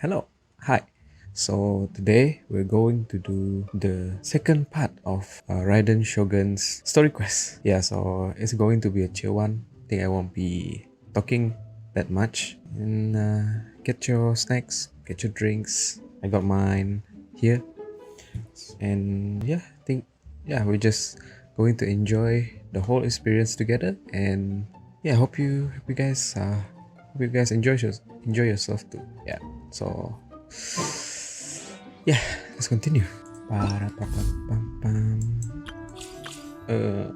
Hello. Hi. So today we're going to do the second part of Raiden Shogun's story quest. Yeah, so it's going to be a chill one. I think I won't be talking that much. And get your snacks, get your drinks. I got mine here. And yeah, I think we're just going to enjoy the whole experience together. And yeah, hope you guys enjoy yourself too. Yeah. So yeah, let's continue. Ba-da-ba-ba-bam-bam.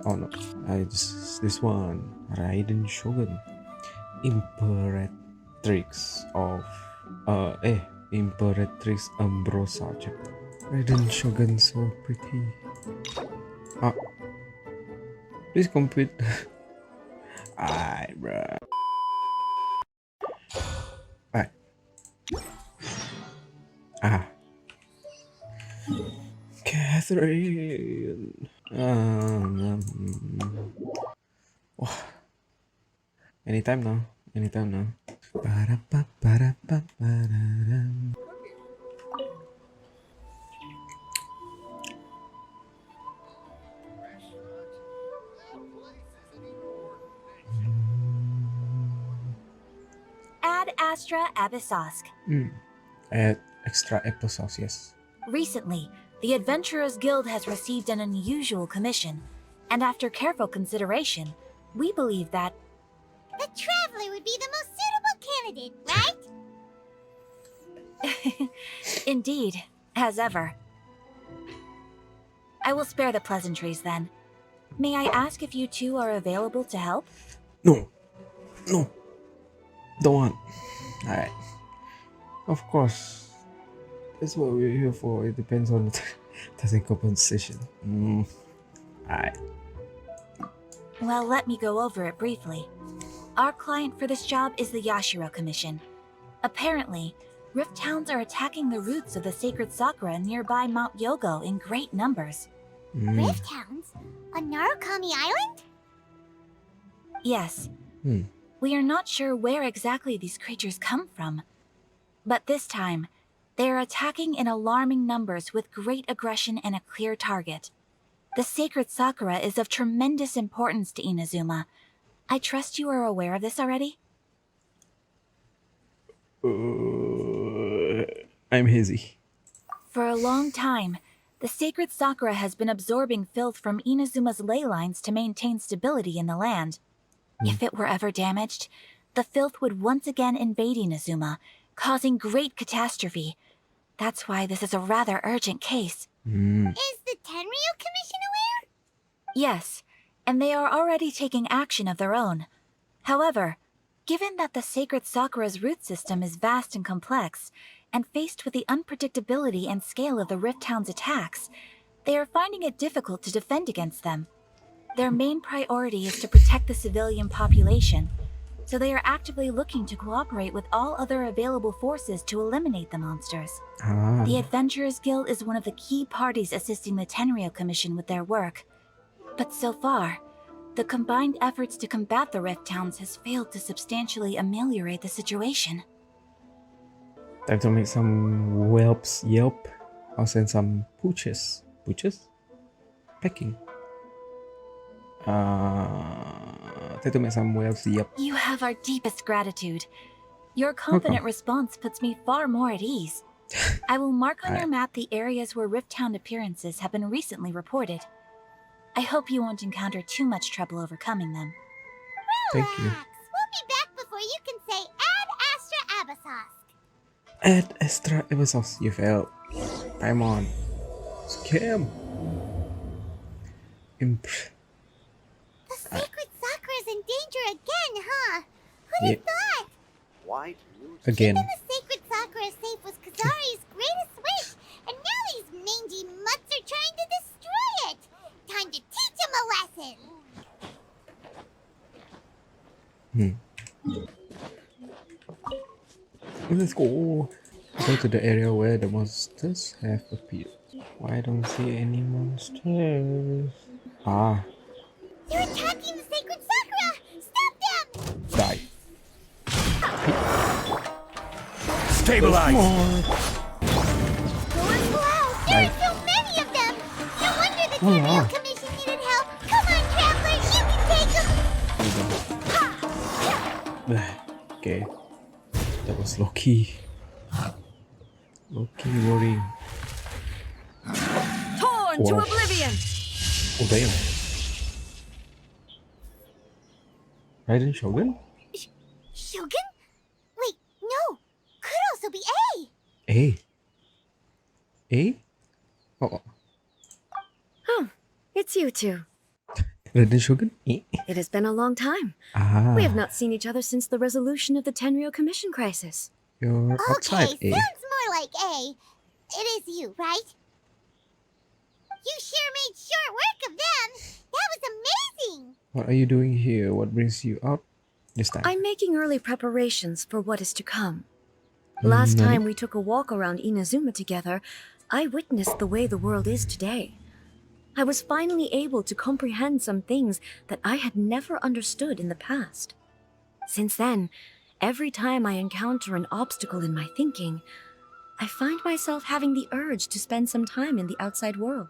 Oh no, I just this one. Raiden Shogun, Imperatrix of Imperatrix Umbrosa Chapter. Raiden Shogun, so pretty. Ah, please complete. Alright, bruh. Alright. Ah, Catherine. Wah, anytime now. Anytime now. Ba-da-ba-ba-da-ba-ba-da-dam. Ad Astra Abyssosk. Add extra applesauce, yes. Recently, the Adventurers Guild has received an unusual commission, and after careful consideration, we believe that The Traveler would be the most suitable candidate, right? indeed, as ever. I will spare the pleasantries then. May I ask if you two are available to help? No, no, don't want. Alright. Of course, that's what we're here for. It depends on the technical position. Alright. Well, let me go over it briefly. Our client for this job is the Yashiro Commission. Apparently, Rift Towns are attacking the roots of the sacred sakura nearby Mount Yogo in great numbers. Rift Hounds? On Narukami Island? Yes. Hmm. We are not sure where exactly these creatures come from. But this time, they are attacking in alarming numbers with great aggression and a clear target. The sacred sakura is of tremendous importance to Inazuma. I trust you are aware of this already? I'm hazy. For a long time, the sacred sakura has been absorbing filth from Inazuma's ley lines to maintain stability in the land. If it were ever damaged, the filth would once again invade Inazuma, causing great catastrophe. That's why this is a rather urgent case. Is the Tenryu Commission aware? Yes, and they are already taking action of their own. However, given that the sacred sakura's root system is vast and complex, and faced with the unpredictability and scale of the Rift Town's attacks, they are finding it difficult to defend against them. Their main priority is to protect the civilian population, so they are actively looking to cooperate with all other available forces to eliminate the monsters. The Adventurers Guild is one of the key parties assisting the Tenryu Commission with their work. But so far, the combined efforts to combat the Rift Towns has failed to substantially ameliorate the situation. Time to make some whelps yelp. I'll send some pooches. Pooches? Pecking. Time to make some whelps yelp. You have our deepest gratitude. Your confident response puts me far more at ease. I will mark on your map the areas where Rift Town appearances have been recently reported. I hope you won't encounter too much trouble overcoming them. Thank you. Relax. We'll be back before you can say Ad Astra Abyssos. Add extra applesauce. You failed. Time on. Scam. The sacred sakura's in danger again, huh? Who'd have thought? Why Again. Keeping the sacred sakura safe was Kazari's greatest wish, and now these mangy mutts are trying to destroy it. Time to teach him a lesson. Let's go. Go to the area where the monsters have appeared. Why don't see any monsters? They're attacking the sacred sakura. Stop them! Die. Stabilize! Wow, there are so many of them! No wonder the Tenryou Commission needed help! Come on, Traveler, you can take them! Okay. That was Loki. Loki roaring. Torn to Wow. oblivion! Oh damn. Raiden Shogun? Shogun? Wait, no! Could also be A! A. A? Oh, Oh, it's you two. Raiden Shogun? A. It has been a long time. Ah. We have not seen each other since the resolution of the Tenryou Commission crisis. You're Okay, outside sounds A. more like A. It is you, right? You sure made short work of them! That was amazing! What are you doing here? What brings you out this time? I'm making early preparations for what is to come. Last time we took a walk around Inazuma together, I witnessed the way the world is today. I was finally able to comprehend some things that I had never understood in the past. Since then, every time I encounter an obstacle in my thinking, I find myself having the urge to spend some time in the outside world.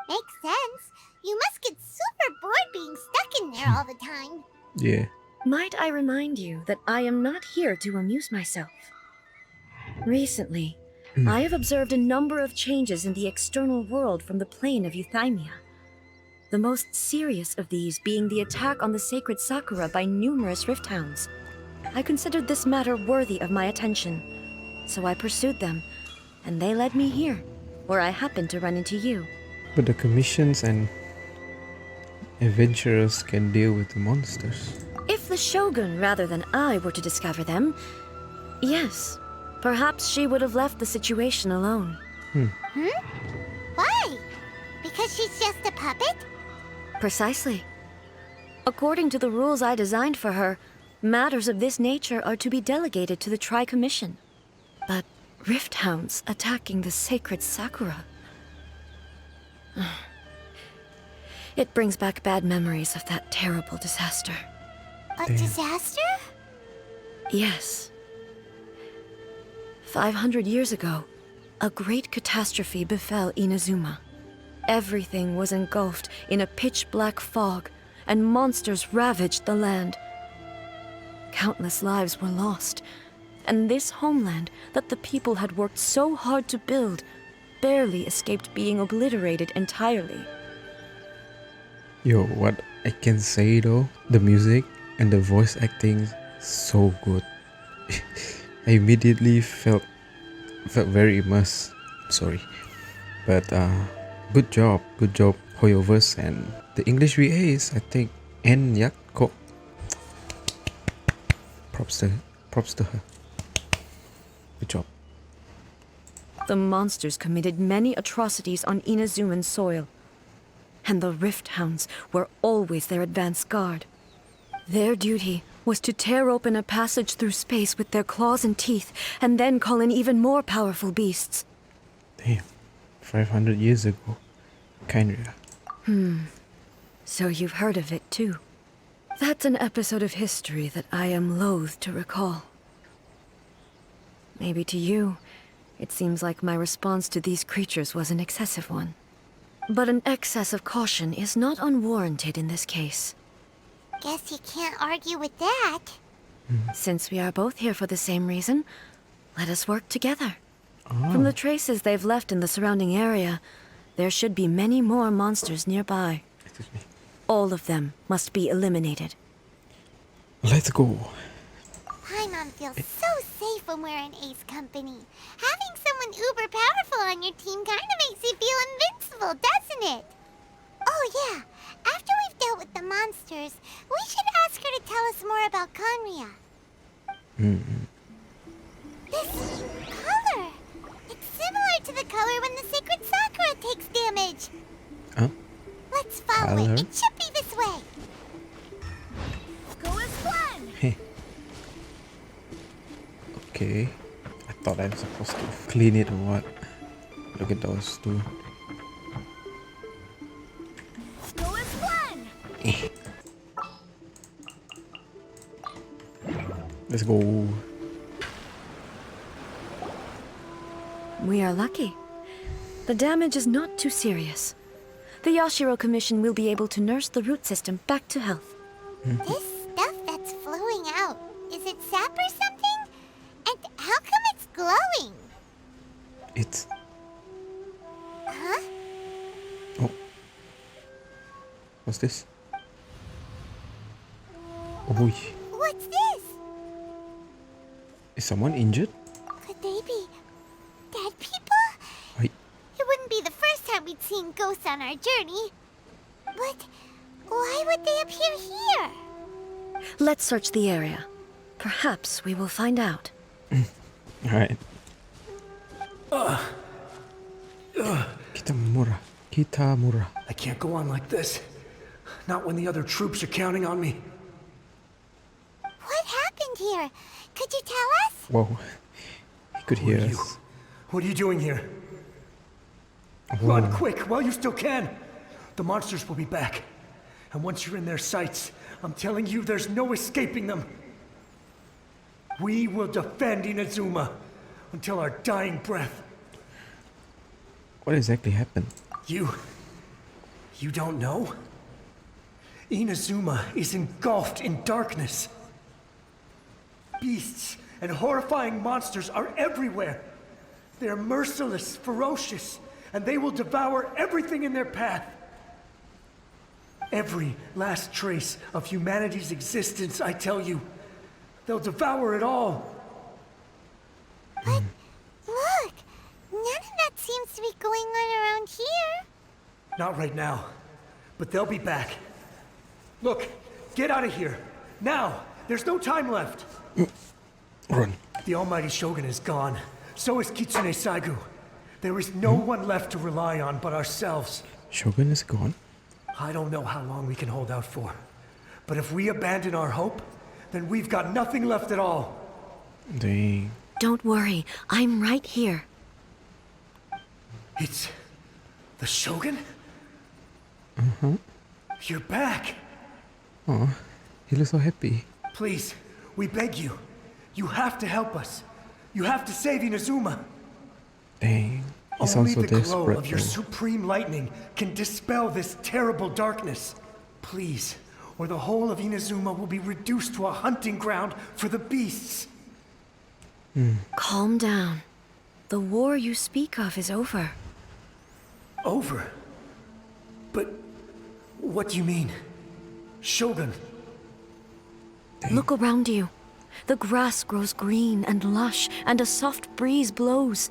Makes sense. You must get super bored being stuck in there all the time. Yeah. Might I remind you that I am not here to amuse myself? Recently, I have observed a number of changes in the external world from the plane of Euthymia. The most serious of these being the attack on the sacred Sakura by numerous rift hounds. I considered this matter worthy of my attention, so I pursued them, and they led me here, where I happened to run into you. But the commissions and adventurers can deal with the monsters. If the Shogun rather than I were to discover them, yes, perhaps she would have left the situation alone. Why? Because she's just a puppet? Precisely. According to the rules I designed for her, matters of this nature are to be delegated to the Tri-Commission. But rift hounds attacking the sacred Sakura... It brings back bad memories of that terrible disaster. A disaster? Yes. 500 years ago, a great catastrophe befell Inazuma. Everything was engulfed in a pitch-black fog, and monsters ravaged the land. Countless lives were lost, and this homeland that the people had worked so hard to build barely escaped being obliterated entirely. Yo, what I can say though, the music and the voice acting so good. I immediately felt very immersed. Sorry, but good job, Hoyoverse, and the English VA is, I think, N Yakko. Props to her. Good job. The monsters committed many atrocities on Inazuman soil, and the rift hounds were always their advance guard. Their duty was to tear open a passage through space with their claws and teeth, and then call in even more powerful beasts. Damn, 500 years ago. Kinda. So you've heard of it too. That's an episode of history that I am loath to recall. Maybe to you, it seems like my response to these creatures was an excessive one. But an excess of caution is not unwarranted in this case. Guess you can't argue with that. Since we are both here for the same reason, let us work together. From the traces they've left in the surrounding area, there should be many more monsters nearby. Excuse me. All of them must be eliminated. Let's go. Paimon feels so safe when we're in Ace Company. Having someone uber powerful on your team kinda makes you feel invincible, doesn't it? Oh yeah, after we've dealt with the monsters, we should ask her to tell us more about Conria. This color! It's similar to the color when the sacred Sakura takes damage. Huh? Let's follow Color? it. It should be this way. Go as planned! Hey. Okay. I thought I was supposed to clean it or what. Look at those two. Go as planned! Let's go. We are lucky. The damage is not too serious. The Yashiro Commission will be able to nurse the root system back to health. This stuff that's flowing out, is it sap or something? And how come it's glowing? It's... Huh? Oh. What's this? Oh, What's this? is someone injured? Could they be dead people? Wait, It wouldn't be the first time we'd seen ghosts on our journey. But why would they appear here? Let's search the area. Perhaps we will find out. alright. Kitamura. Kitamura. I can't go on like this. Not when the other troops are counting on me. What happened here? Could you tell us? Whoa. He could hear Who are you? us. What are you doing here? Run quick while you still can. The monsters will be back. And once you're in their sights, I'm telling you there's no escaping them. We will defend Inazuma until our dying breath. What exactly happened? You don't know? Inazuma is engulfed in darkness. Beasts and horrifying monsters are everywhere. They're merciless, ferocious, and they will devour everything in their path. Every last trace of humanity's existence, I tell you. They'll devour it all. But look, none of that seems to be going on around here. Not right now, but they'll be back. Look, get out of here. Now, there's no time left. Run. The Almighty Shogun is gone. So is Kitsune Saigu. There is no one left to rely on but ourselves. Shogun is gone? I don't know how long we can hold out for. But if we abandon our hope, then we've got nothing left at all. Dang. Don't worry, I'm right here. It's... the Shogun? Uh-huh. You're back. Oh, he looks so happy. Please, we beg you. You have to help us. You have to save Inazuma. Dang. He sounds Only so the glow desperate of your though. supreme lightning can dispel this terrible darkness. Please, or the whole of Inazuma will be reduced to a hunting ground for the beasts. Calm down. The war you speak of is over. Over? But what do you mean? Shogun? Look around you. The grass grows green and lush, and a soft breeze blows.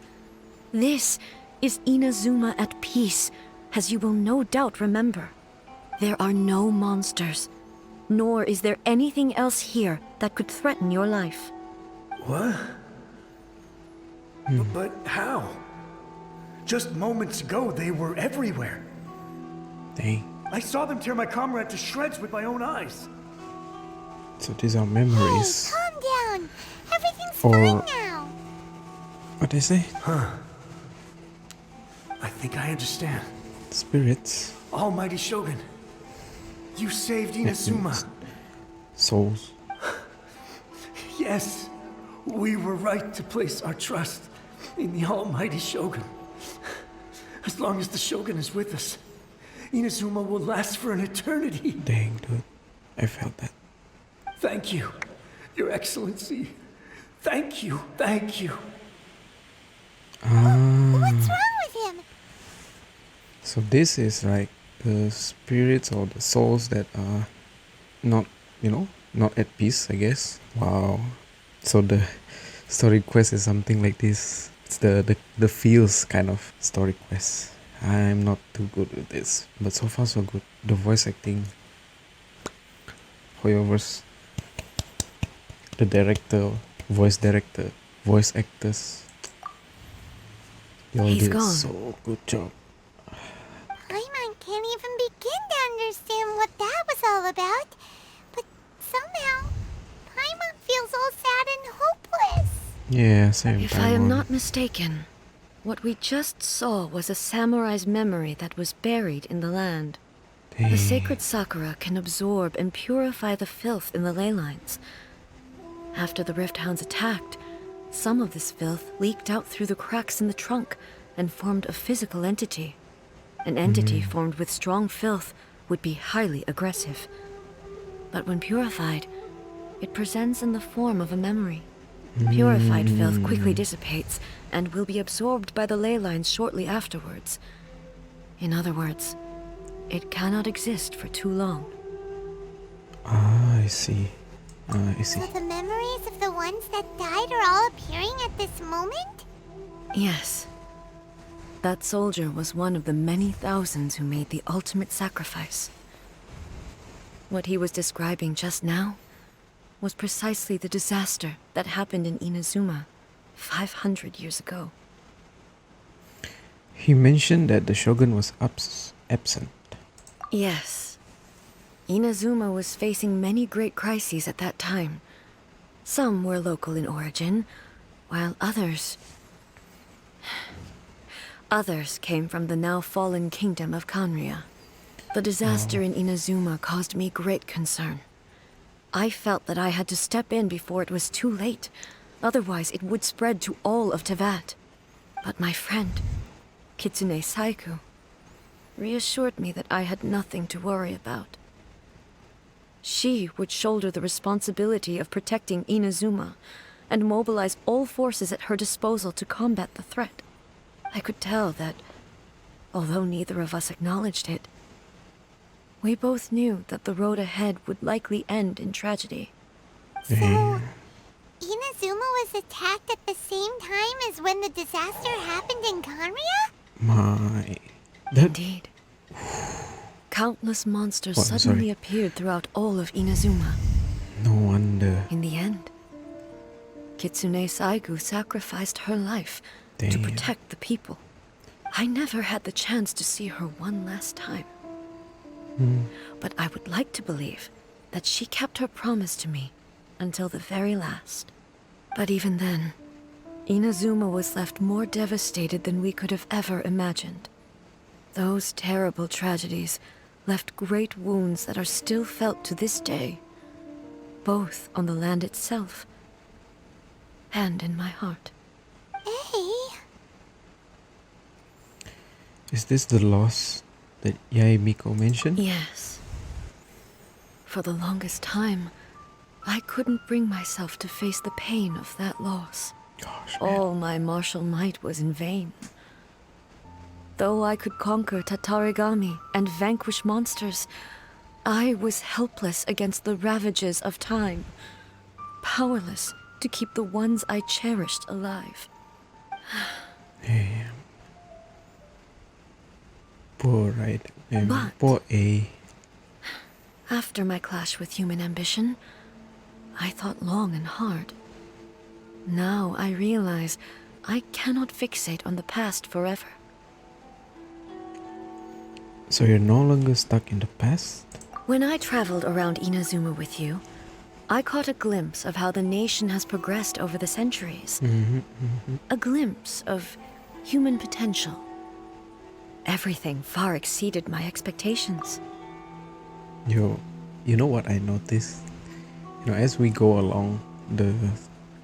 This is Inazuma at peace, as you will no doubt remember. There are no monsters, nor is there anything else here that could threaten your life. What? But how? Just moments ago, they were everywhere. Dang. I saw them tear my comrade to shreds with my own eyes. So these are Hey, memories. calm down. Everything's Or- fine now. What they say? I think I understand. Spirits. Almighty Shogun, you saved Inazuma. Souls. Yes, we were right to place our trust in the Almighty Shogun. As long as the Shogun is with us, Inazuma will last for an eternity. Dang, dude. I felt that. Thank you, Your Excellency. Thank you, thank you. What's wrong with him? So this is like the spirits or the souls that are not, not at peace, I guess. Wow. So the story quest is something like this. It's the feels kind of story quest. I'm not too good with this, but so far so good. The voice acting, Hoyoverse, the director, voice actors. They all He's did gone. so good job. Paimon can't even begin to understand what that was all about. But somehow, Paimon feels all sad and hopeless. Yeah, same If time. I am on. not mistaken, what we just saw was a samurai's memory that was buried in the land. The Dang. sacred sakura can absorb and purify the filth in the ley lines. After the Rift Hounds attacked, Some of this filth leaked out through the cracks in the trunk and formed a physical entity. An entity formed with strong filth would be highly aggressive. But when purified, it presents in the form of a memory. Purified filth quickly dissipates and will be absorbed by the ley lines shortly afterwards. In other words, it cannot exist for too long. Ah, I see. I see. So the memories of the ones that died are all appearing at this moment? Yes. That soldier was one of the many thousands who made the ultimate sacrifice. What he was describing just now was precisely the disaster that happened in Inazuma 500 years ago. He mentioned that the shogun was absent. Yes. Inazuma was facing many great crises at that time. Some were local in origin, while others came from the now fallen kingdom of Kanria. The disaster in Inazuma caused me great concern. I felt that I had to step in before it was too late, otherwise it would spread to all of Tevat. But my friend, Kitsune Saiku, reassured me that I had nothing to worry about. She would shoulder the responsibility of protecting Inazuma and mobilize all forces at her disposal to combat the threat. I could tell that, although neither of us acknowledged it, we both knew that the road ahead would likely end in tragedy. So, Inazuma was attacked at the same time as when the disaster happened in Kanria? My... Indeed. Countless monsters I'm suddenly sorry. appeared throughout all of Inazuma. No wonder. In the end, Kitsune Saigu sacrificed her life to Damn. protect the people. I never had the chance to see her one last time. But I would like to believe that she kept her promise to me until the very last. But even then, Inazuma was left more devastated than we could have ever imagined. Those terrible tragedies left great wounds that are still felt to this day, both on the land itself and in my heart. Hey, Is this the loss that Yaemiko mentioned? Yes. For the longest time, I couldn't bring myself to face the pain of that loss. Gosh, man. All my martial might was in vain. Though I could conquer Tatarigami and vanquish monsters, I was helpless against the ravages of time, powerless to keep the ones I cherished alive. Damn. Poor Raiden. But- Poor A. After my clash with human ambition, I thought long and hard. Now I realize I cannot fixate on the past forever. So you're no longer stuck in the past? When I traveled around Inazuma with you, I caught a glimpse of how the nation has progressed over the centuries. A glimpse of human potential. Everything far exceeded my expectations. Yo, you know what I noticed? You know, as we go along the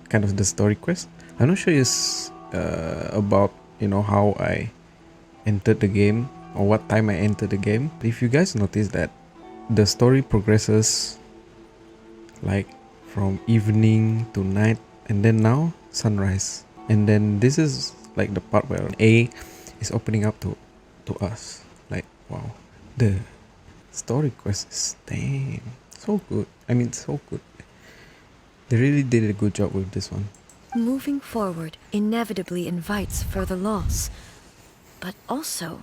kind of the story quest, I'm not sure it's about, you know, how I entered the game or what time I entered the game. But if you guys notice that the story progresses like from evening to night and then now sunrise. And then this is like the part where A is opening up to us. Like, wow, the story quest is damn so good. I mean, so good. They really did a good job with this one. Moving forward inevitably invites further loss, but also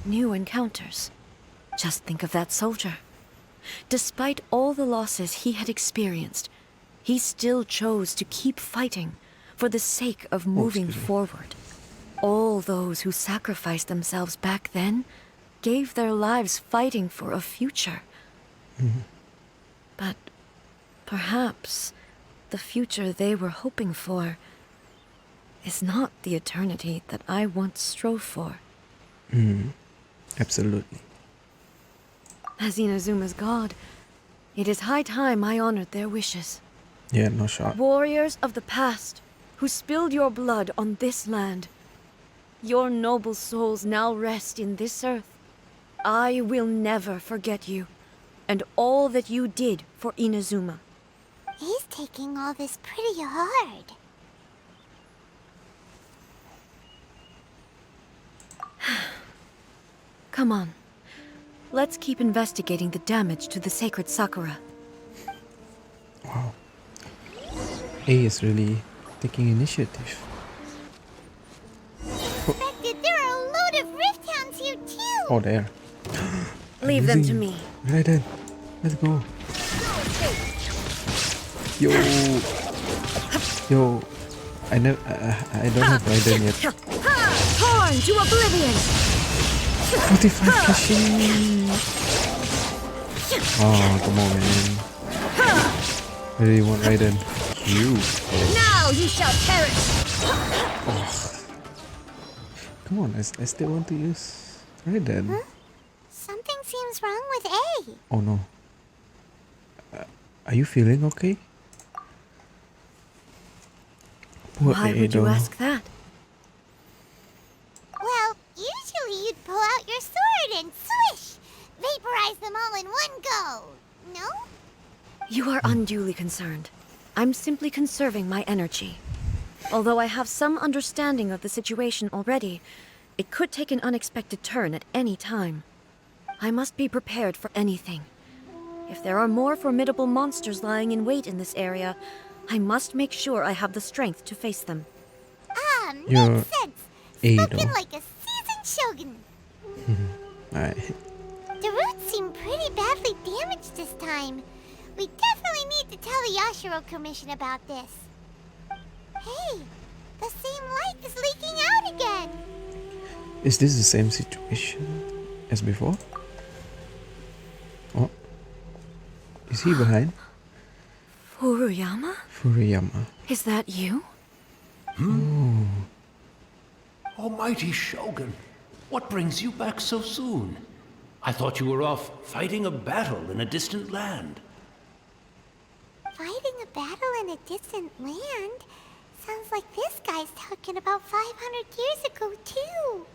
new encounters. Just think of that soldier. Despite all the losses he had experienced, he still chose to keep fighting for the sake of moving excuse me. forward. All those who sacrificed themselves back then gave their lives fighting for a future. But perhaps the future they were hoping for is not the eternity that I once strove for. Absolutely. As Inazuma's god, it is high time I honored their wishes. Yeah, no shot. Warriors of the past, who spilled your blood on this land. Your noble souls now rest in this earth. I will never forget you, and all that you did for Inazuma. He's taking all this pretty hard. Come on. Let's keep investigating the damage to the sacred Sakura. Wow. A is really taking initiative. Expected there are a load of Rift Hounds here too! Oh, there. Leave them to Amazing. me. Raiden, let's go. Yo. Yo. I don't have Raiden yet. Torn to oblivion! 45 Kashi. Oh, come on, man. I really want Raiden. You. Now you shall perish! Come on, I still want to use Raiden. Something seems wrong with A. Oh no. Are you feeling okay? Poor Why A would you though. ask that? Well, usually you'd pull out your sword and swish! Vaporize them all in one go! No? You are unduly concerned. I'm simply conserving my energy. Although I have some understanding of the situation already, it could take an unexpected turn at any time. I must be prepared for anything. If there are more formidable monsters lying in wait in this area, I must make sure I have the strength to face them. You're Makes sense. A Spoken though. like a seasoned shogun. Alright. The roots seem pretty badly damaged this time. We definitely need to tell the Yashiro Commission about this. Hey, the same light is leaking out again. Is this the same situation as before? Oh. Is he behind? Furuyama? Furuyama. Is that you? Almighty Shogun, what brings you back so soon? I thought you were off fighting a battle in a distant land. Fighting a battle in a distant land? Sounds like this guy's talking about 500 years ago, too.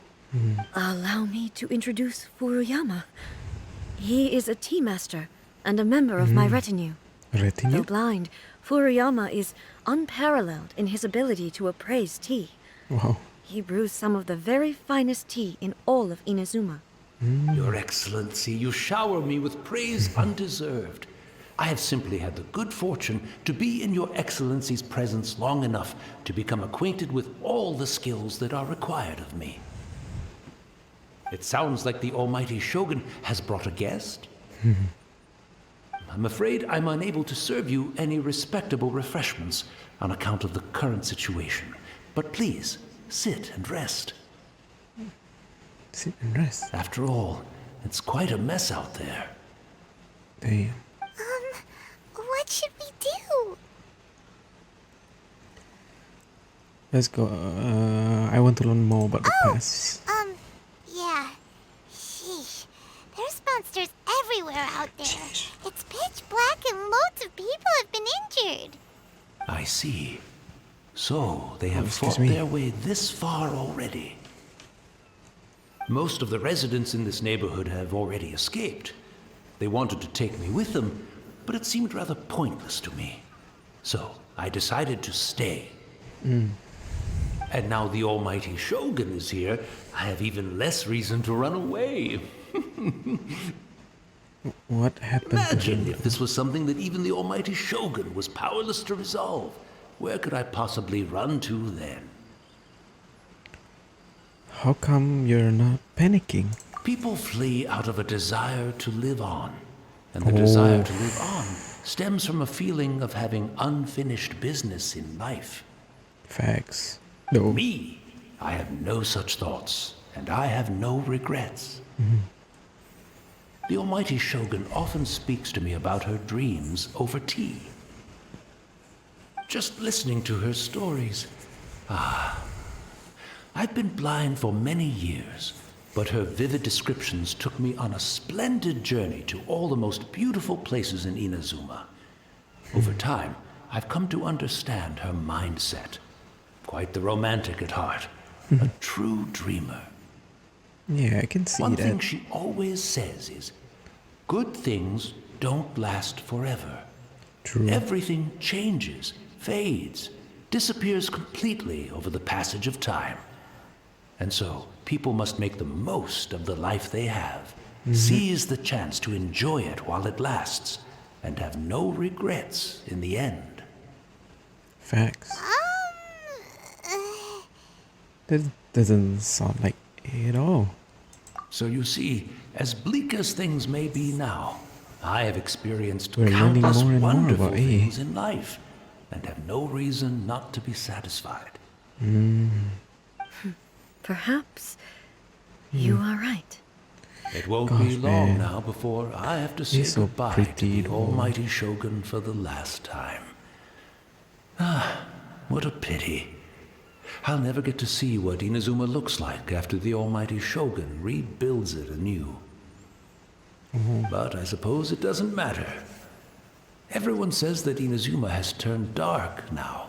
Allow me to introduce Furuyama. He is a tea master and a member of my retinue. Retinue? Though blind, Furuyama is unparalleled in his ability to appraise tea. Wow. He brews some of the very finest tea in all of Inazuma. Your Excellency, you shower me with praise undeserved. I have simply had the good fortune to be in Your Excellency's presence long enough to become acquainted with all the skills that are required of me. It sounds like the Almighty Shogun has brought a guest. I'm afraid I'm unable to serve you any respectable refreshments on account of the current situation. But please, sit and rest. Sit and rest. After all, it's quite a mess out there. Damn. What should we do? Let's go. I want to learn more about the past. Yeah. Sheesh. There's monsters everywhere out there. It's pitch black and loads of people have been injured. I see. So, they have excuse fought me. their way this far already. Most of the residents in this neighborhood have already escaped. They wanted to take me with them, but it seemed rather pointless to me. So, I decided to stay. And now the Almighty Shogun is here, I have even less reason to run away. What happened to Imagine him? if this was something that even the Almighty Shogun was powerless to resolve. Where could I possibly run to then? How come you're not panicking? People flee out of a desire to live on. And the desire to live on stems from a feeling of having unfinished business in life. Facts. No. Me, I have no such thoughts, and I have no regrets. The Almighty Shogun often speaks to me about her dreams over tea. Just listening to her stories. I've been blind for many years, but her vivid descriptions took me on a splendid journey to all the most beautiful places in Inazuma. Over time, I've come to understand her mindset. Quite the romantic at heart. A true dreamer. Yeah, I can see One thing that. she always says is, good things don't last forever. True. Everything changes, fades, disappears completely over the passage of time. And so, people must make the most of the life they have, seize the chance to enjoy it while it lasts, and have no regrets in the end. Facts. That doesn't sound like it at all. So you see, as bleak as things may be now, I have experienced We're learning countless more and more wonderful about things in life, and have no reason not to be satisfied. Perhaps you are right. It won't Gosh, be long man. now before I have to say He's so goodbye pretty, to the though. almighty Shogun for the last time. Ah, what a pity. I'll never get to see what Inazuma looks like after the almighty Shogun rebuilds it anew. But I suppose it doesn't matter. Everyone says that Inazuma has turned dark now.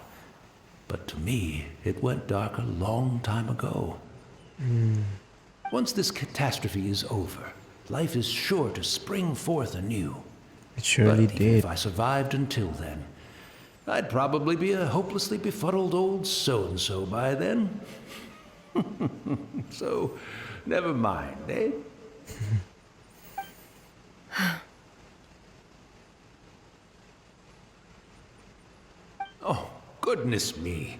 But to me, it went dark a long time ago. Once this catastrophe is over, life is sure to spring forth anew. It surely But even did. if I survived until then, I'd probably be a hopelessly befuddled old so-and-so by then. So, never mind, eh? Oh, goodness me.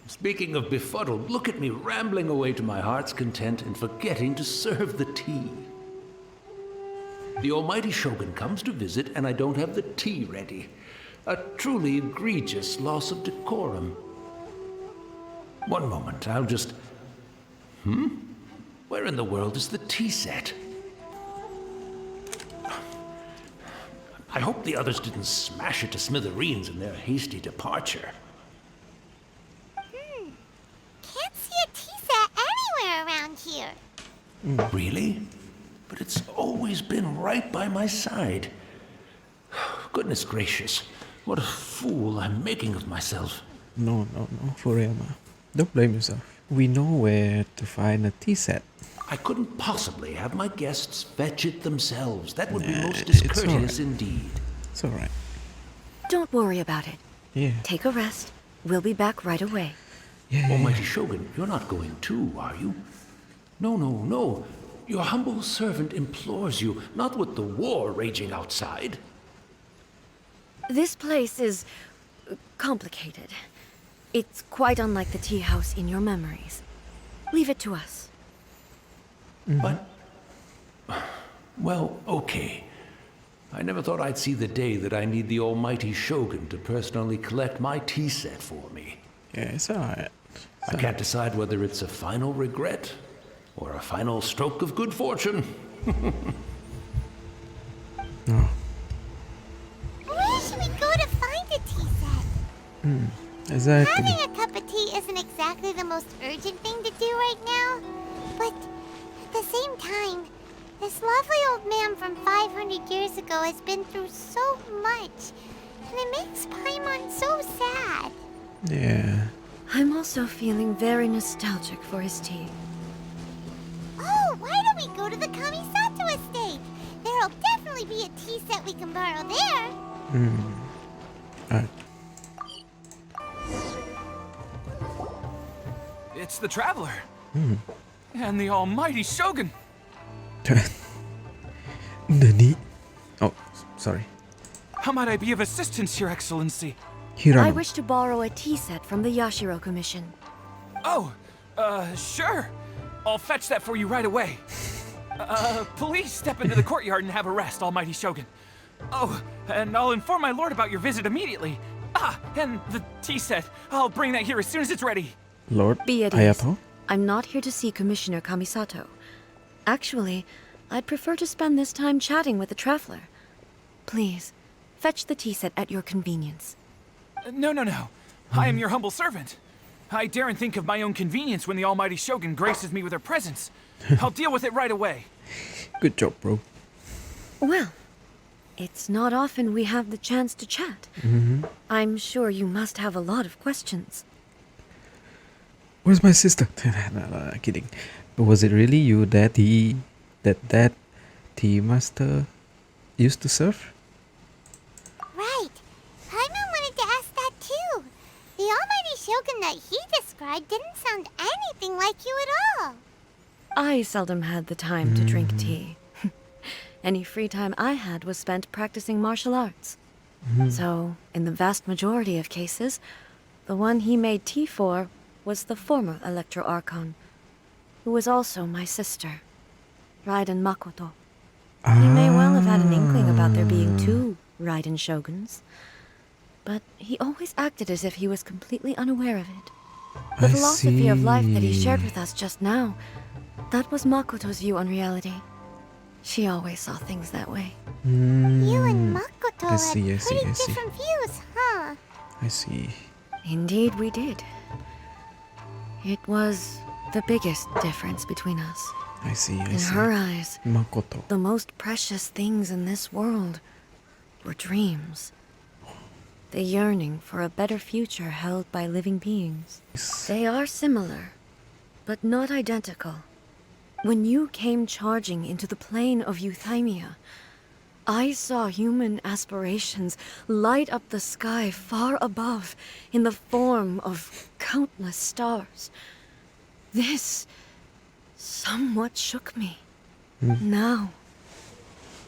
Speaking of befuddled, look at me rambling away to my heart's content and forgetting to serve the tea. The almighty Shogun comes to visit and I don't have the tea ready. A truly egregious loss of decorum. One moment, I'll just... Where in the world is the tea set? I hope the others didn't smash it to smithereens in their hasty departure. Can't see a tea set anywhere around here. Really? But it's always been right by my side. Goodness gracious, what a fool I'm making of myself. No, Furiyama. Don't blame yourself. We know where to find a tea set. I couldn't possibly have my guests fetch it themselves. That would be Nah, most it's discourteous alright. indeed. It's alright. Don't worry about it. Yeah. Take a rest. We'll be back right away. Yeah. Almighty Shogun, you're not going too, are you? No. Your humble servant implores you, not with the war raging outside. This place is complicated. It's quite unlike the tea house in your memories. Leave it to us. But... Well, okay. I never thought I'd see the day that I need the almighty Shogun to personally collect my tea set for me. Yeah, it's alright. I can't decide whether it's a final regret or a final stroke of good fortune. No. Where should we go to find a tea set? Exactly. Having a cup of tea isn't exactly the most urgent thing to do right now. But at the same time, this lovely old man from 500 years ago has been through so much. And it makes Paimon so sad. Yeah. I'm also feeling very nostalgic for his tea. Oh, why don't we go to the Kamisato estate? There'll definitely be a tea set we can borrow there. Alright. It's the Traveler. And the almighty Shogun. Nani? Oh, sorry. How might I be of assistance, Your Excellency? Hirano. I wish to borrow a tea set from the Yashiro Commission. Oh, sure. I'll fetch that for you right away. Please step into the courtyard and have a rest, almighty Shogun. Oh, and I'll inform my lord about your visit immediately. Ah, and the tea set. I'll bring that here as soon as it's ready. Lord Be at ease. Hayato? I'm not here to see Commissioner Kamisato. Actually, I'd prefer to spend this time chatting with the Traveler. Please, fetch the tea set at your convenience. No. I am your humble servant. I daren't think of my own convenience when the almighty Shogun graces me with her presence. I'll deal with it right away. Good job, bro. Well, it's not often we have the chance to chat. I'm sure you must have a lot of questions. Where's my sister? No, kidding. Was it really you that that tea master used to serve? Right. Paimon wanted to ask that too. The almighty shogun that he described didn't sound anything like you at all. I seldom had the time to drink tea. Any free time I had was spent practicing martial arts. So, in the vast majority of cases, the one he made tea for was the former Electro Archon, who was also my sister, Raiden Makoto. He may well have had an inkling about there being two Raiden Shoguns, but he always acted as if he was completely unaware of it. The I philosophy of life that he shared see. with us just now, that was Makoto's view on reality. She always saw things that way. You and Makoto I see, I had see, pretty I see. different views, huh? I see. Indeed, we did. It was the biggest difference between us. I see. I In see. her eyes, Makoto. the most precious things in this world were dreams. The yearning for a better future held by living beings. They are similar, but not identical. When you came charging into the plane of Euthymia, I saw human aspirations light up the sky far above in the form of countless stars. This somewhat shook me. Now,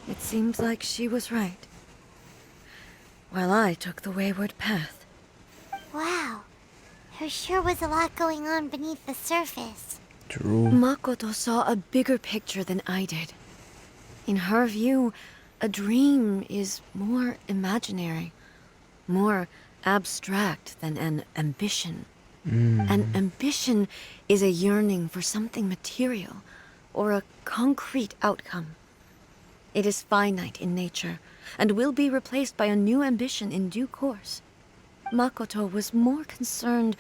it seems like she was right, while I took the wayward path. Wow. There sure was a lot going on beneath the surface. True. Makoto saw a bigger picture than I did. In her view, a dream is more imaginary, more abstract than an ambition. An ambition is a yearning for something material or a concrete outcome. It is finite in nature and will be replaced by a new ambition in due course. Makoto was more concerned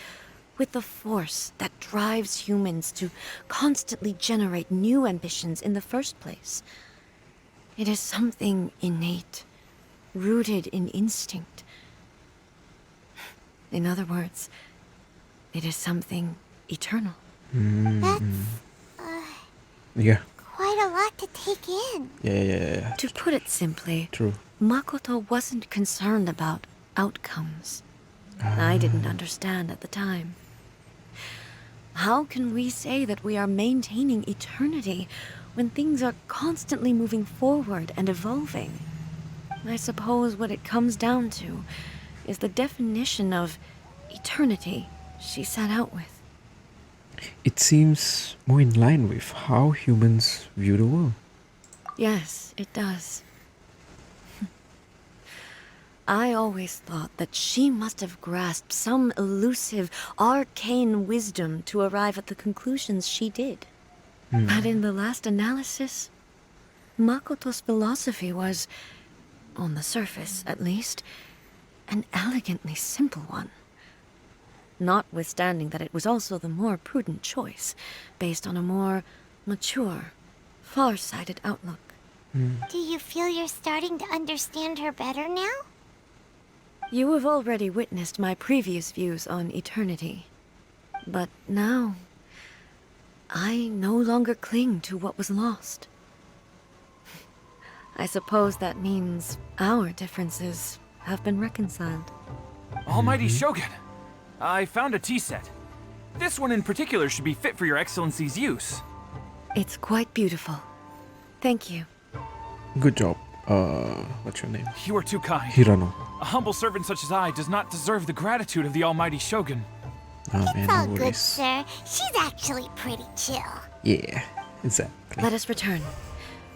with the force that drives humans to constantly generate new ambitions in the first place. It is something innate, rooted in instinct. In other words, it is something eternal. That's Yeah. quite a lot to take in. Yeah. To put it simply, True. Makoto wasn't concerned about outcomes. I didn't understand at the time. How can we say that we are maintaining eternity when things are constantly moving forward and evolving? I suppose what it comes down to is the definition of eternity she set out with. It seems more in line with how humans view the world. Yes, it does. I always thought that she must have grasped some elusive, arcane wisdom to arrive at the conclusions she did. But in the last analysis, Makoto's philosophy was, on the surface at least, an elegantly simple one. Notwithstanding that it was also the more prudent choice, based on a more mature, far-sighted outlook. Do you feel you're starting to understand her better now? You have already witnessed my previous views on eternity. But now, I no longer cling to what was lost. I suppose that means our differences have been reconciled. Almighty Shogun, I found a tea set. This one in particular should be fit for your excellency's use. It's quite beautiful. Thank you. Good job. What's your name? You are too kind. Hirano. A humble servant such as I does not deserve the gratitude of the Almighty Shogun. Oh man, It's no all good, worries. sir. She's actually pretty chill. Yeah, exactly. Let us return.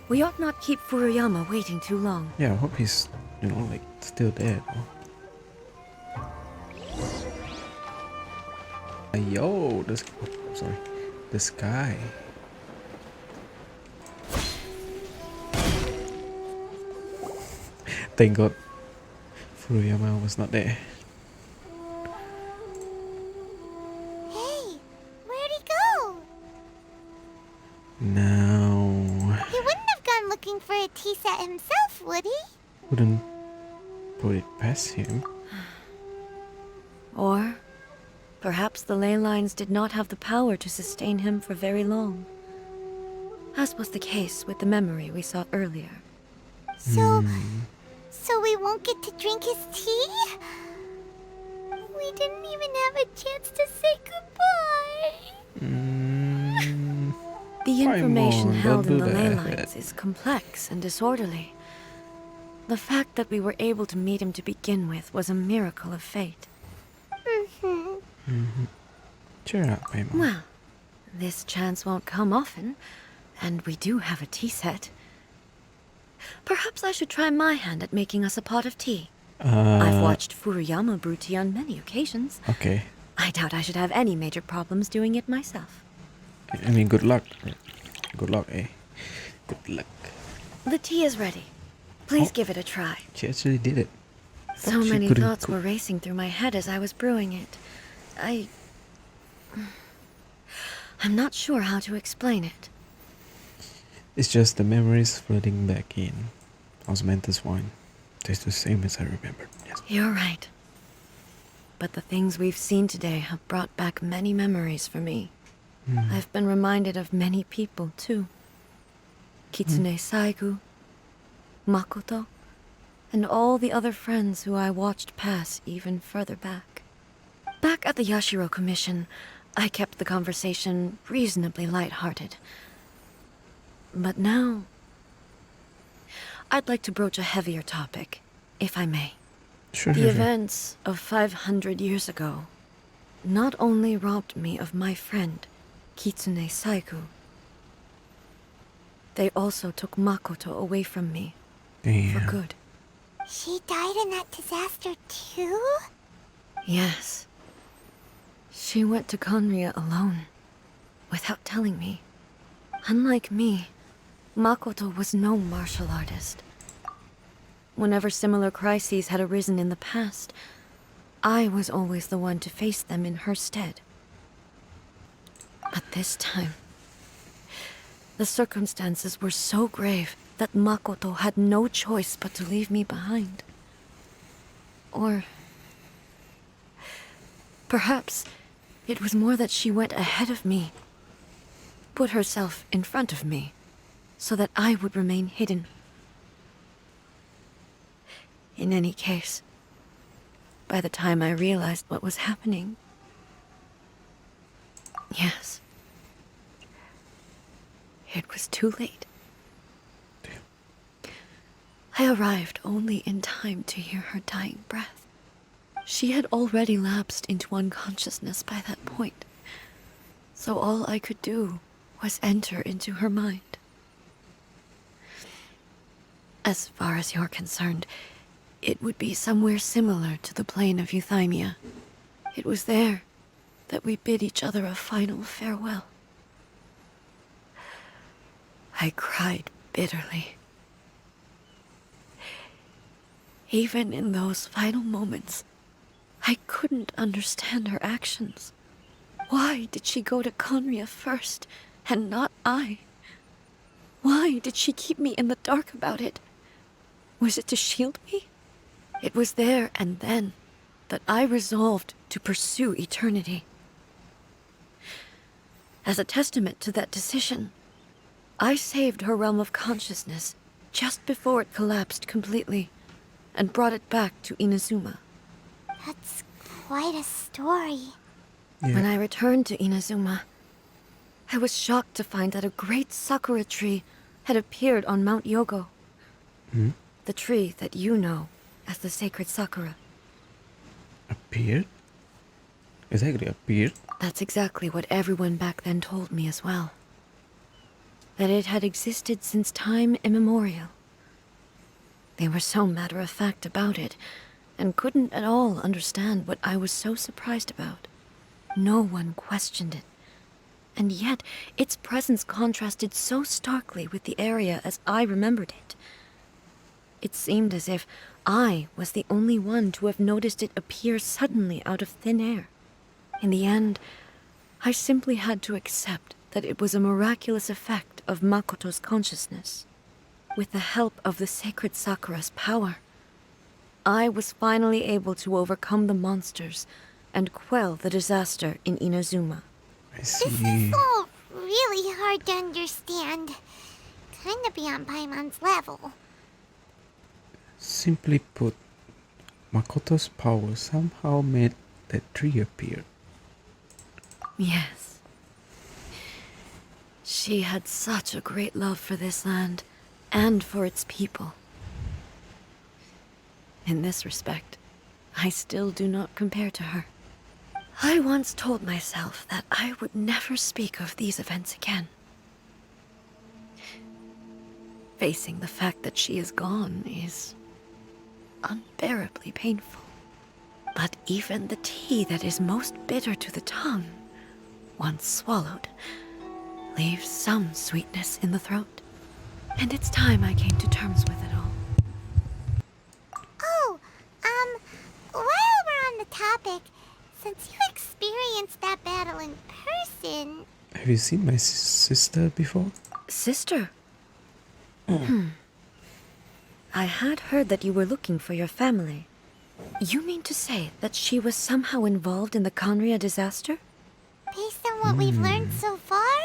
We ought not keep Furuyama waiting too long. Yeah, I hope he's, like, still there though. Yo, this. Oh, sorry. The sky. Thank God Furuyama was not there. Hey, where'd he go? Now, He wouldn't have gone looking for a tea set himself, would he? wouldn't put it past him. Or perhaps perhaps the ley lines did not have the power to sustain him for very long. As was the case with the memory we saw earlier. So we won't get to drink his tea? We didn't even have a chance to say goodbye. The information Paimon, held in don't the do ley that. lines is complex and disorderly. The fact that we were able to meet him to begin with was a miracle of fate. Cheer up, Paimon. Well, this chance won't come often, and we do have a tea set. Perhaps I should try my hand at making us a pot of tea. I've watched Furuyama brew tea on many occasions. Okay. I doubt I should have any major problems doing it myself. I mean, good luck. Good luck, eh? Good luck. The tea is ready. Please give it a try. She actually did it. So She many couldn't thoughts cook. were racing through my head as I was brewing it. I'm not sure how to explain it. It's just the memories flooding back in. Osmanthus wine. Tastes the same as I remembered. Yes. You're right. But the things we've seen today have brought back many memories for me. I've been reminded of many people, too. Kitsune Saigu, Makoto, and all the other friends who I watched pass even further back. Back at the Yashiro Commission, I kept the conversation reasonably light-hearted. But now, I'd like to broach a heavier topic, if I may. Sure, The sure, sure. events of 500 years ago not only robbed me of my friend, Kitsune Saigu, they also took Makoto away from me for Damn. good. She died in that disaster too? Yes. She went to Conria alone, without telling me. Unlike me, Makoto was no martial artist. Whenever similar crises had arisen in the past, I was always the one to face them in her stead. But this time, the circumstances were so grave that Makoto had no choice but to leave me behind. Or perhaps it was more that she went ahead of me, put herself in front of me, so that I would remain hidden. In any case, by the time I realized what was happening, yes, it was too late. I arrived only in time to hear her dying breath. She had already lapsed into unconsciousness by that point, so all I could do was enter into her mind. As far as you're concerned, it would be somewhere similar to the plain of Euthymia. It was there that we bid each other a final farewell. I cried bitterly. Even in those final moments, I couldn't understand her actions. Why did she go to Conria first, and not I? Why did she keep me in the dark about it? Was it to shield me? It was there and then that I resolved to pursue eternity. As a testament to that decision, I saved her realm of consciousness just before it collapsed completely, and brought it back to Inazuma. That's quite a story. Yeah. When I returned to Inazuma, I was shocked to find that a great sakura tree had appeared on Mount Yogo. The tree that you know as the sacred sakura. Appeared? Exactly, appeared? That's exactly what everyone back then told me as well. That it had existed since time immemorial. They were so matter-of-fact about it, and couldn't at all understand what I was so surprised about. No one questioned it. And yet, its presence contrasted so starkly with the area as I remembered it. It seemed as if I was the only one to have noticed it appear suddenly out of thin air. In the end, I simply had to accept that it was a miraculous effect of Makoto's consciousness. With the help of the sacred Sakura's power, I was finally able to overcome the monsters and quell the disaster in Inazuma. I This see. is all really hard to understand. Kinda beyond Paimon's level. Simply put, Makoto's power somehow made that tree appear. Yes. She had such a great love for this land and for its people. In this respect, I still do not compare to her. I once told myself that I would never speak of these events again. Facing the fact that she is gone is unbearably painful. But even the tea that is most bitter to the tongue, once swallowed, leaves some sweetness in the throat. And it's time I came to terms with it all. Oh, while we're on the topic, since you experienced that battle in person, Have you seen my sister before? Sister? I had heard that you were looking for your family. You mean to say that she was somehow involved in the Conria disaster? based on what we've learned so far,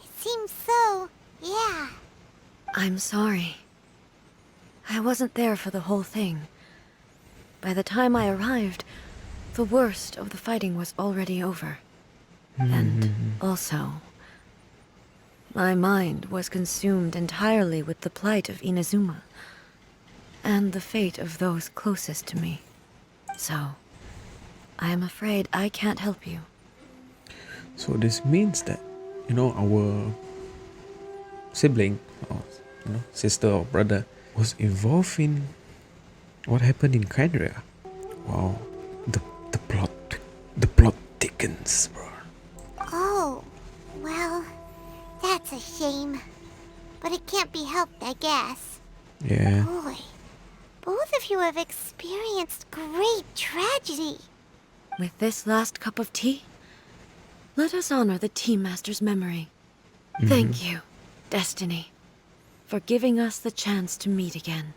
it seems so, yeah. I'm sorry. I wasn't there for the whole thing. By the time I arrived, the worst of the fighting was already over. And also, my mind was consumed entirely with the plight of Inazuma and the fate of those closest to me. So, I am afraid I can't help you. So this means that, our sibling, or sister or brother, was involved in what happened in Kandria. Wow, the plot thickens, bro. Oh, well, that's a shame. But it can't be helped, I guess. Yeah. Boy, both of you have experienced great tragedy. With this last cup of tea, let us honor the Tea Master's memory. Thank you, Destiny, for giving us the chance to meet again.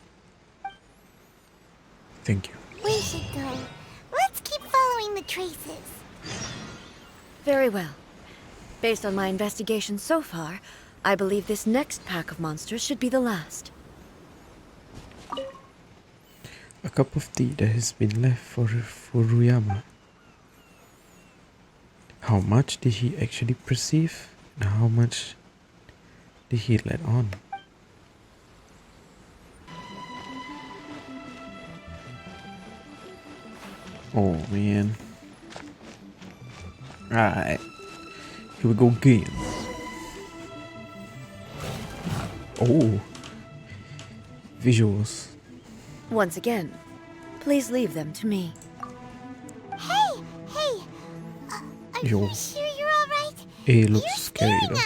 Thank you. We should go. Let's keep following the traces. Very well. Based on my investigation so far, I believe this next pack of monsters should be the last. A cup of tea that has been left for Furuyama. How much did he actually perceive, and how much did he let on? Oh man. Right. Here we go again. Oh. Visuals. Once again, please leave them to me. Hey! Are Yo. you sure you're alright? It looks You're scary scaring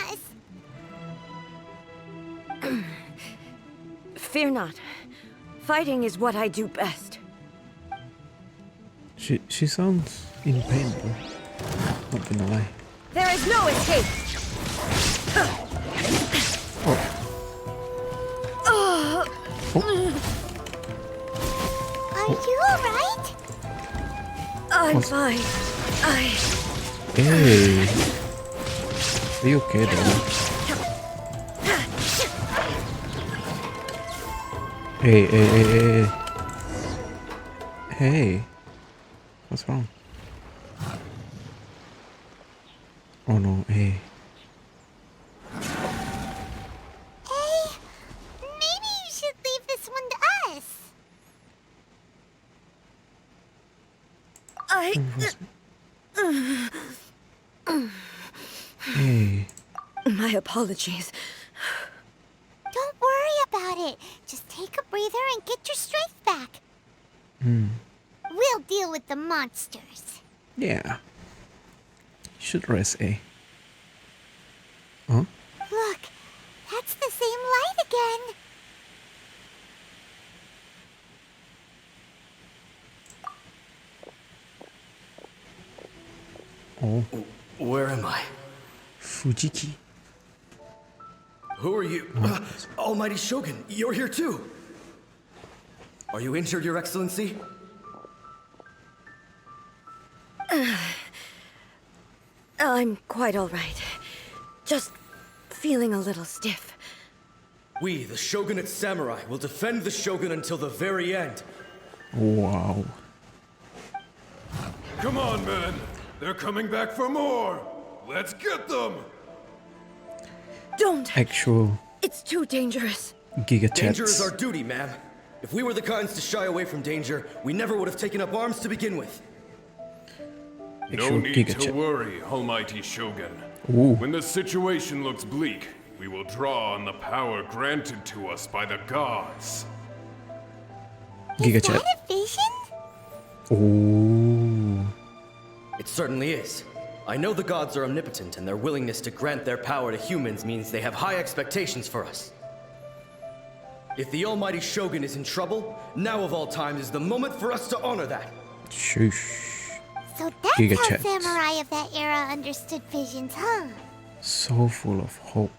though. us. Fear not. Fighting is what I do best. She sounds in pain though. Not gonna lie. There is no escape! Are you alright? I'm fine. Hey. Are you okay though? Hey. Hey. What's wrong? Oh no, hey. Hey, maybe you should leave this one to us. Hey. My apologies. Don't worry about it. Just take a breather and get your strength back. We'll deal with the monsters. Yeah. Should rest, eh? Huh? Look, that's the same light again. Oh, Where am I? Fujiki. Who are you? Almighty Shogun, you're here too! Are you injured, Your Excellency? I'm quite all right. Just feeling a little stiff. We, the Shogunate Samurai, will defend the Shogun until the very end. Wow. Come on, men. They're coming back for more. Let's get them. Don't! Actual It's too dangerous. Danger is gigachats. our duty, ma'am. If we were the kinds to shy away from danger, we never would have taken up arms to begin with. No Actual need to gigachat. worry, Almighty Shogun. Ooh. When the situation looks bleak, we will draw on the power granted to us by the gods. Is Gigachat. that a vision? Ooh. It certainly is. I know the gods are omnipotent, and their willingness to grant their power to humans means they have high expectations for us. If the Almighty Shogun is in trouble, now of all times is the moment for us to honor that. Shush. So that's Giga how chats. samurai of that era understood visions, huh? So full of hope.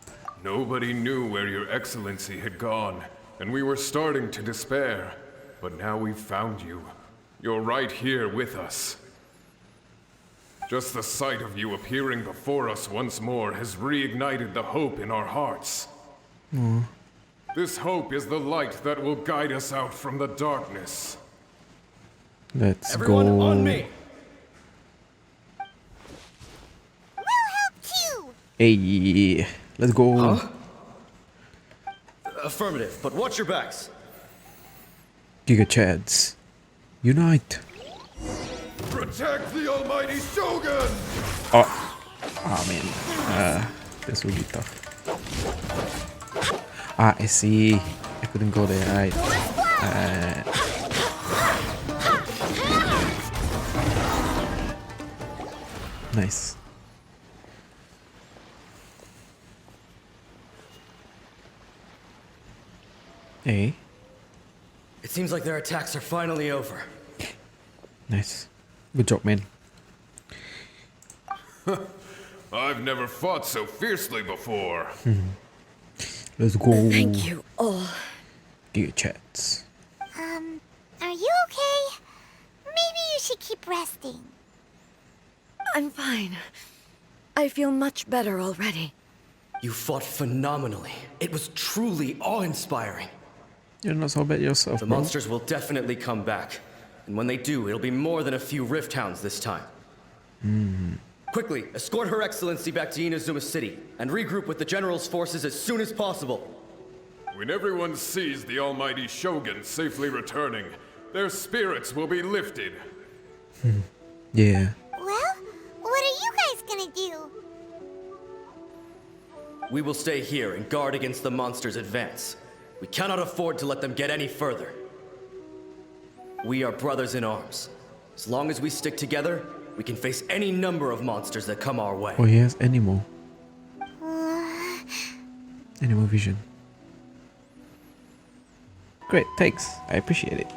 Nobody knew where your excellency had gone, and we were starting to despair. But now we've found you. You're right here with us. Just the sight of you appearing before us once more has reignited the hope in our hearts. This hope is the light that will guide us out from the darkness. Let's Everyone go. on me! We'll help too! Hey, let's go. Huh? Affirmative, but watch your backs. Gigachads. Unite. Protect the Almighty Shogun! Oh man. This will be tough. I see. I couldn't go there, right? Nice. Hey, It seems like their attacks are finally over. nice. Good job, man. I've never fought so fiercely before. Let's go. Thank you all. Gigachats. Are you okay? Maybe you should keep resting. I'm fine. I feel much better already. You fought phenomenally. It was truly awe-inspiring. You're not so bad yourself, The bro. monsters will definitely come back. And when they do, it'll be more than a few Rift Hounds this time. Quickly, escort Her Excellency back to Inazuma City, and regroup with the General's forces as soon as possible. When everyone sees the Almighty Shogun safely returning, their spirits will be lifted. Yeah. Well, what are you guys gonna do? We will stay here and guard against the monsters' advance. We cannot afford to let them get any further. We are brothers in arms. As long as we stick together, we can face any number of monsters that come our way. Oh, he has animal. Animal vision. Great, thanks. I appreciate it.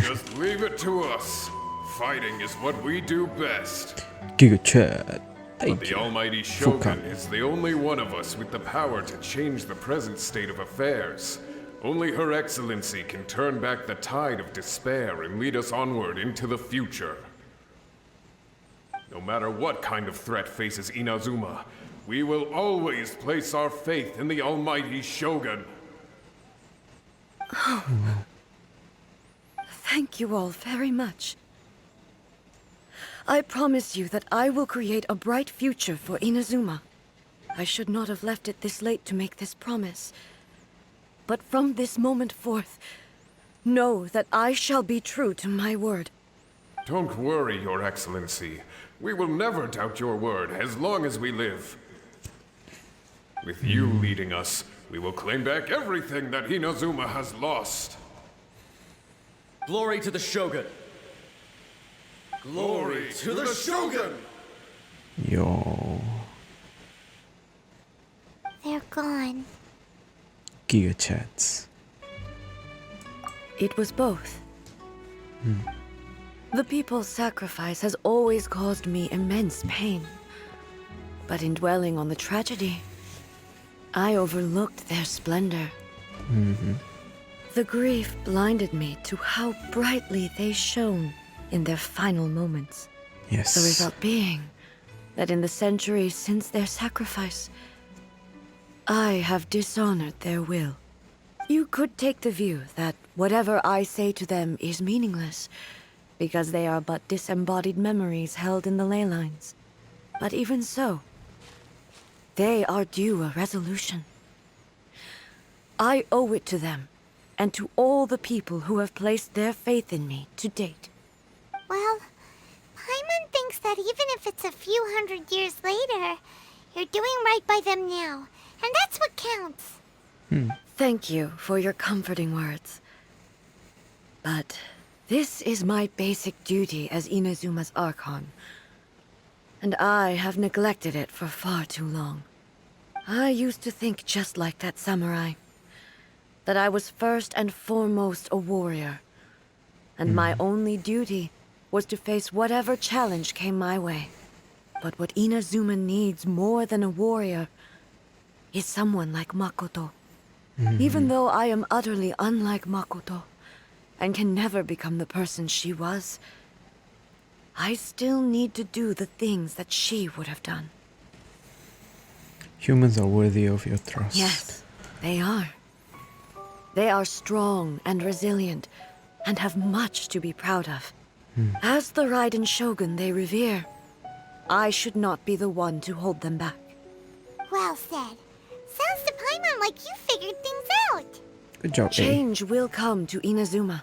Just leave it to us. Fighting is what we do best. Gigachat. But Thank the you. Almighty Shogun is the only one of us with the power to change the present state of affairs. Only Her Excellency can turn back the tide of despair and lead us onward into the future. No matter what kind of threat faces Inazuma, we will always place our faith in the Almighty Shogun. Thank you all very much. I promise you that I will create a bright future for Inazuma. I should not have left it this late to make this promise. But from this moment forth, know that I shall be true to my word. Don't worry, Your Excellency. We will never doubt your word as long as we live. With you leading us, we will claim back everything that Inazuma has lost. Glory to the Shogun! Glory to the Shogun! Yo. They're gone. Gigachats. It was both. The people's sacrifice has always caused me immense pain. But in dwelling on the tragedy, I overlooked their splendor. The grief blinded me to how brightly they shone in their final moments. Yes. The result being that in the centuries since their sacrifice, I have dishonored their will. You could take the view that whatever I say to them is meaningless, because they are but disembodied memories held in the ley lines. But even so, they are due a resolution. I owe it to them, and to all the people who have placed their faith in me to date. Well, Paimon thinks that even if it's a few hundred years later, you're doing right by them now, and that's what counts. Thank you for your comforting words. But this is my basic duty as Inazuma's Archon, and I have neglected it for far too long. I used to think just like that samurai, that I was first and foremost a warrior, and my only duty was to face whatever challenge came my way. But what Inazuma needs more than a warrior is someone like Makoto. Even though I am utterly unlike Makoto, and can never become the person she was, I still need to do the things that she would have done. Humans are worthy of your trust. Yes, they are. They are strong and resilient, and have much to be proud of. As the Raiden Shogun they revere, I should not be the one to hold them back. Well said. Sounds to Paimon like you figured things out. Good job, A. Change will come to Inazuma,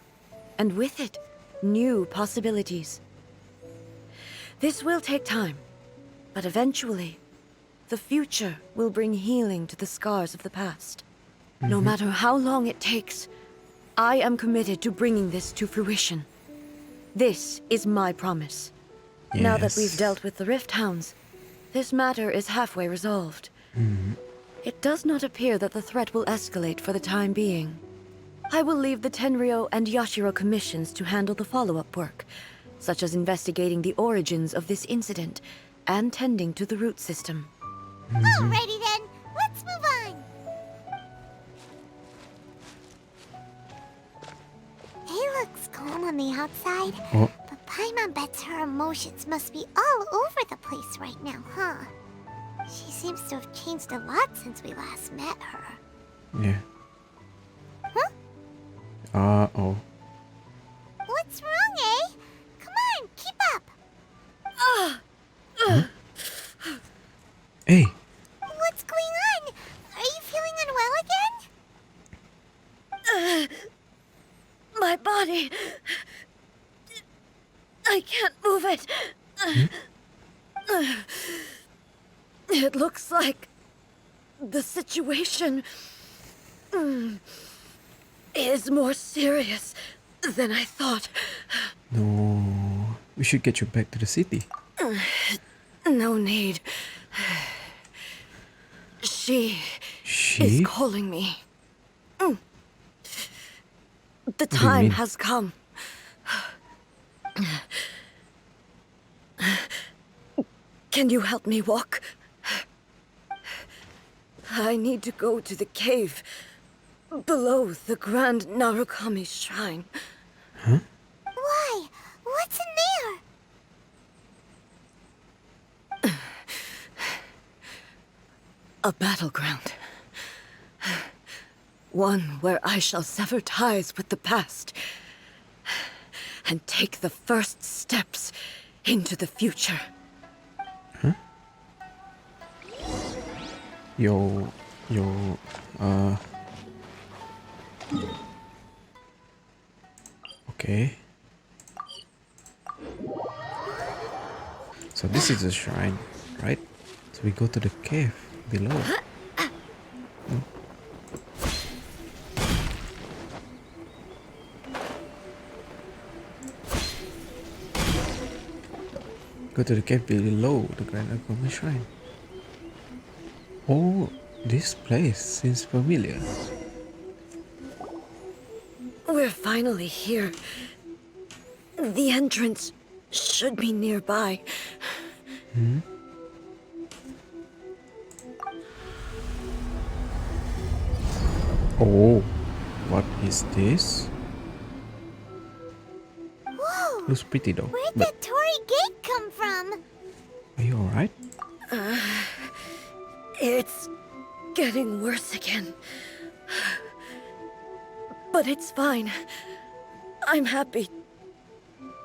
and with it, new possibilities. This will take time, but eventually, the future will bring healing to the scars of the past. No matter how long it takes, I am committed to bringing this to fruition. This is my promise. Now that we've Yes. dealt with the Rift Hounds, this matter is halfway resolved. It does not appear that the threat will escalate for the time being. I will leave the Tenryo and Yashiro commissions to handle the follow-up work, such as investigating the origins of this incident and tending to the root system. Alrighty then, let's move on. It looks calm on the outside, Oh, but Paimon bets her emotions must be all over the place right now, huh? She seems to have changed a lot since we last met her. yeah. Huh? Uh-oh. What's wrong, eh? Come on, keep up. Hey, What's going on? Are you feeling unwell again? My body... I can't move it. It looks like the situation is more serious than I thought. no. We should get you back to the city. No need. She is She? calling me. The do you time mean? has come. Can you help me walk? I need to go to the cave below the Grand Narukami Shrine. Why? What's in there? A battleground. One where I shall sever ties with the past and take the first steps into the future. Yo, okay. So this is the shrine, right? So we go to the cave below. Go to the cave below the Grand Akuma Shrine. Oh, this place seems familiar. We're finally here. The entrance should be nearby. Oh, what is this? Whoa! Looks pretty though. Where'd But that Torii gate come from? getting worse again. But it's fine. I'm happy.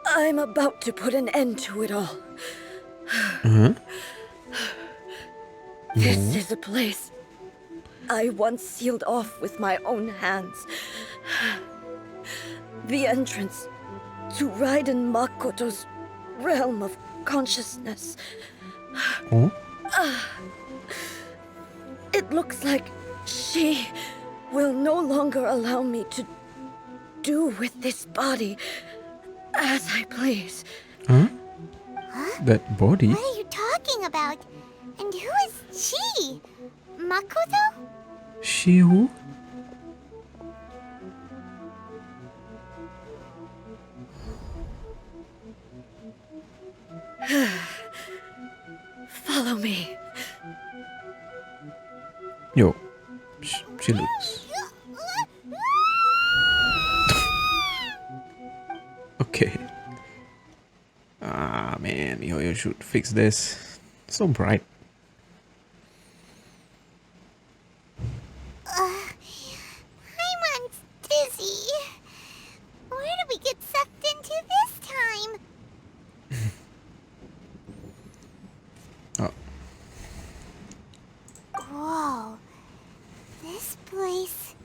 I'm about to put an end to it all. This is a place I once sealed off with my own hands. The entrance to Raiden Makoto's realm of consciousness. Oh? It looks like she will no longer allow me to do with this body as I please. Huh? That body? What are you talking about? And who is she? Makoto? She who? Follow me. Yo, she looks. Okay. Ah man, you should fix this. So bright. Paimon's dizzy. Where did we get sucked into this time? Oh, Whoa. This place.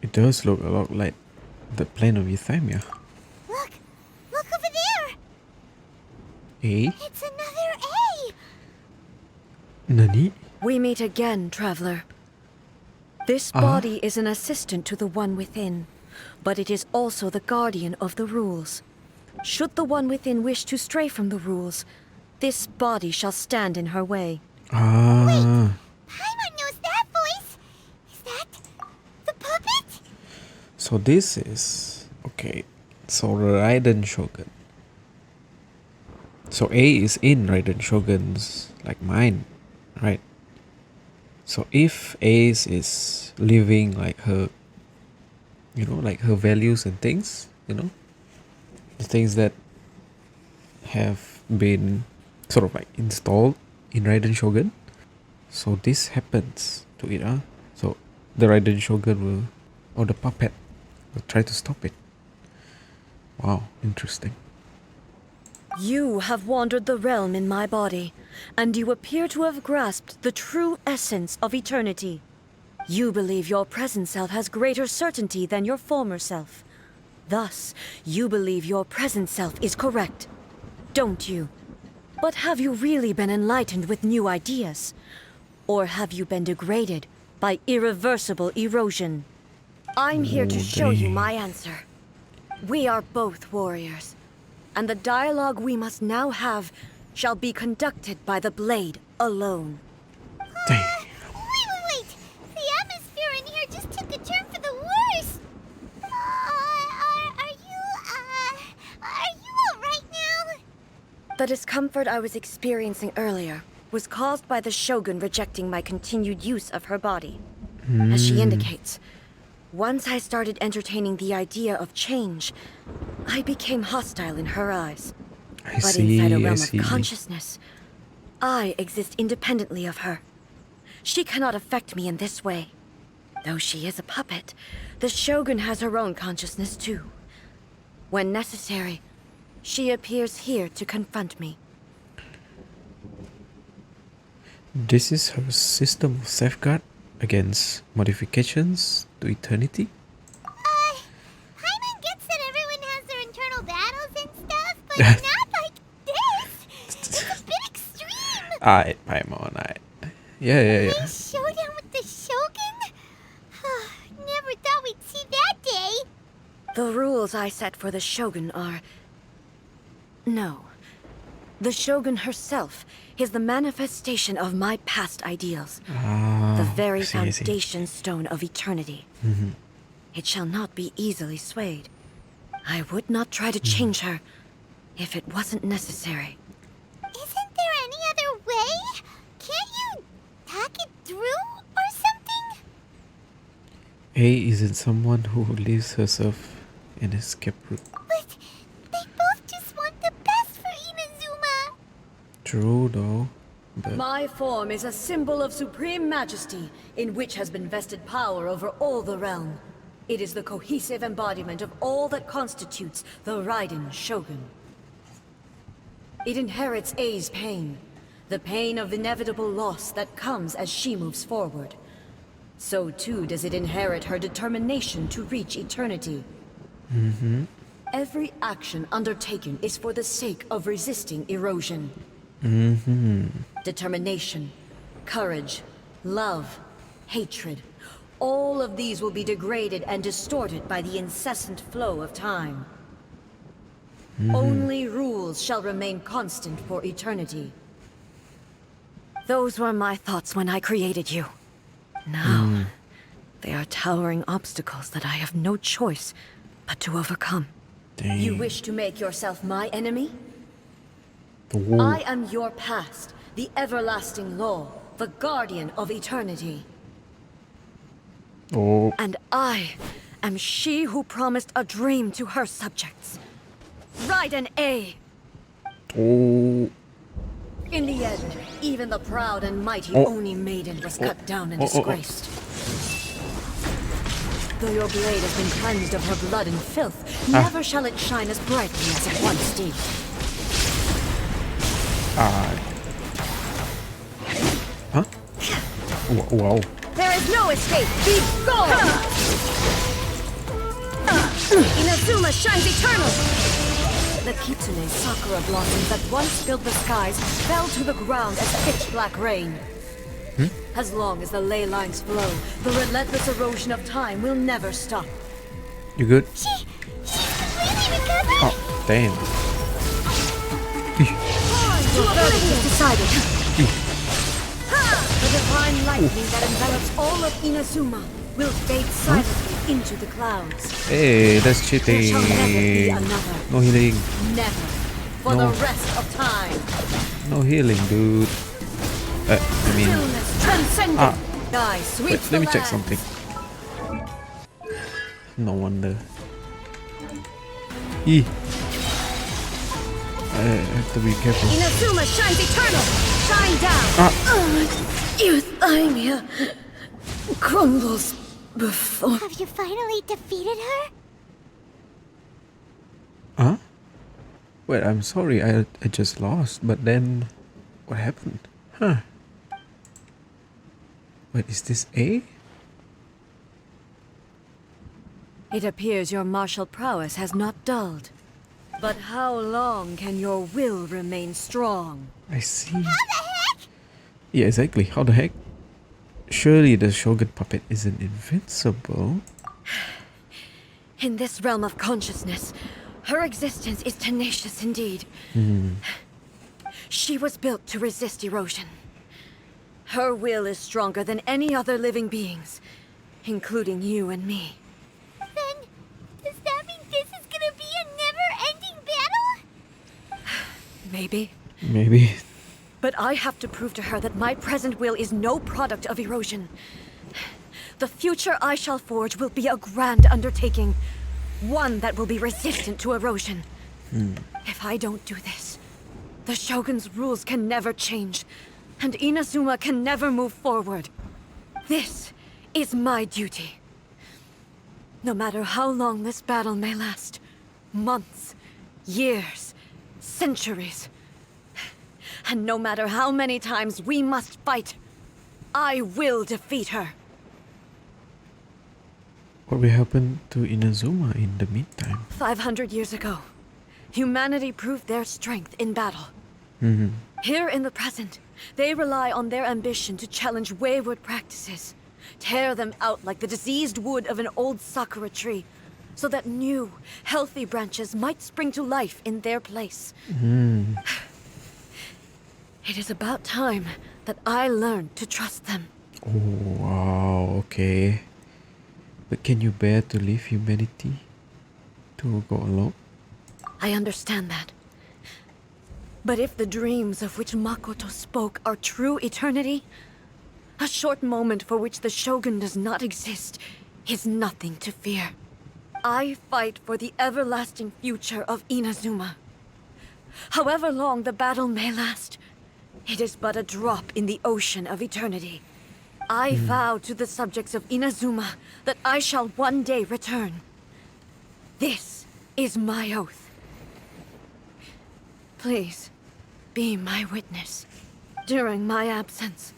it does look a lot like the plane of Euthymia. Look! Look over there! Eh? It's another A! Nani? We meet again, traveler. This body is an assistant to the one within, but it is also the guardian of the rules. Should the one within wish to stray from the rules, this body shall stand in her way. Ah. Paimon knows that voice! Is that the puppet? So this is okay. So Raiden Shogun. So A is in Raiden Shogun's like mind, right? So if Ace is living like her, like her values and things, the things that have been sort of like installed in Raiden Shogun. So this happens to it, huh? So the Raiden Shogun will, or the puppet, will try to stop it. Wow, interesting. You have wandered the realm in my body, and you appear to have grasped the true essence of eternity. You believe your present self has greater certainty than your former self. Thus, you believe your present self is correct, don't you? But have you really been enlightened with new ideas? Or have you been degraded by irreversible erosion? I'm here to show you my answer. We are both warriors, and the dialogue we must now have shall be conducted by the blade alone. Dang. Wait! The atmosphere in here just took a turn for the worse! Are you alright now? The discomfort I was experiencing earlier was caused by the Shogun rejecting my continued use of her body. As she indicates, once I started entertaining the idea of change, I became hostile in her eyes. But inside a realm of consciousness, I exist independently of her. She cannot affect me in this way. Though she is a puppet, the Shogun has her own consciousness too. When necessary, she appears here to confront me. This is her system of safeguard against modifications to eternity? Paimon gets that everyone has their internal battles and stuff, but not like this! It's a bit extreme! Aight, Paimon, aight. Yeah. A showdown with the Shogun? Never thought we'd see that day! The rules I set for the Shogun are... No. The Shogun herself is the manifestation of my past ideals. The very I see. foundation stone of eternity. It shall not be easily swayed. I would not try to change her if it wasn't necessary. Isn't there any other way? Can't you hack it through or something? A isn't someone who leaves herself an escape route. But they both just want the best for Inazuma. True though. My form is a symbol of supreme majesty, in which has been vested power over all the realm. It is the cohesive embodiment of all that constitutes the Raiden Shogun. It inherits A's pain, the pain of inevitable loss that comes as she moves forward. So too does it inherit her determination to reach eternity. Every action undertaken is for the sake of resisting erosion. Determination, courage, love, hatred. All of these will be degraded and distorted by the incessant flow of time. Only rules shall remain constant for eternity. Those were my thoughts when I created you. Now, they are towering obstacles that I have no choice but to overcome. Dang. You wish to make yourself my enemy? Oh. I am your past, the everlasting law, the guardian of eternity. Oh. And I am she who promised a dream to her subjects. Raiden A. Oh. In the end, even the proud and mighty Oh. Oni Maiden was cut down and Oh, oh, oh. disgraced. Though your blade has been cleansed of her blood and filth, never shall it shine as brightly as it once did. Huh? Wow. There is no escape! Be gone! Inazuma shines eternal! The Kitsune sakura blossoms that once filled the skies fell to the ground as pitch black rain. As long as the ley lines flow, the relentless erosion of time will never stop. You good? She really recovered? Oh, damn. Your verdict is decided. The divine lightning that envelops all of Inazuma will fade silently into the clouds. Hey, that's There cheating. shall never be another. No healing. Never. For No. the rest of time. No healing, dude. I mean, Stillness transcendent. Thy sweet wait, let me check something. No wonder. I have to be careful. Inazuma shines eternal. Shine down. Euthymia crumbles before. Have you finally defeated her? Huh? Wait, I'm sorry, I just lost, but then what happened? Huh? Wait, is this A? It appears your martial prowess has not dulled. But how long can your will remain strong? I see. Yeah, exactly. How the heck? Surely the Shogun puppet isn't invincible. In this realm of consciousness, her existence is tenacious indeed. She was built to resist erosion. Her will is stronger than any other living beings, including you and me. Then, does that mean this is gonna be a never-ending battle? Maybe. Maybe. But I have to prove to her that my present will is no product of erosion. The future I shall forge will be a grand undertaking. One that will be resistant to erosion. If I don't do this, the Shogun's rules can never change, and Inazuma can never move forward. This is my duty. No matter how long this battle may last, months, years, centuries, and no matter how many times we must fight, I will defeat her. What will happen to Inazuma in the meantime? 500 years ago, humanity proved their strength in battle. Here in the present, they rely on their ambition to challenge wayward practices, tear them out like the diseased wood of an old sakura tree, so that new, healthy branches might spring to life in their place. It is about time that I learned to trust them. Oh, wow, okay. But can you bear to leave humanity to go alone? I understand that. But if the dreams of which Makoto spoke are true eternity, a short moment for which the Shogun does not exist is nothing to fear. I fight for the everlasting future of Inazuma. However long the battle may last, It is but a drop in the ocean of eternity. I vow to the subjects of Inazuma that I shall one day return. This is my oath. Please, be my witness. During my absence,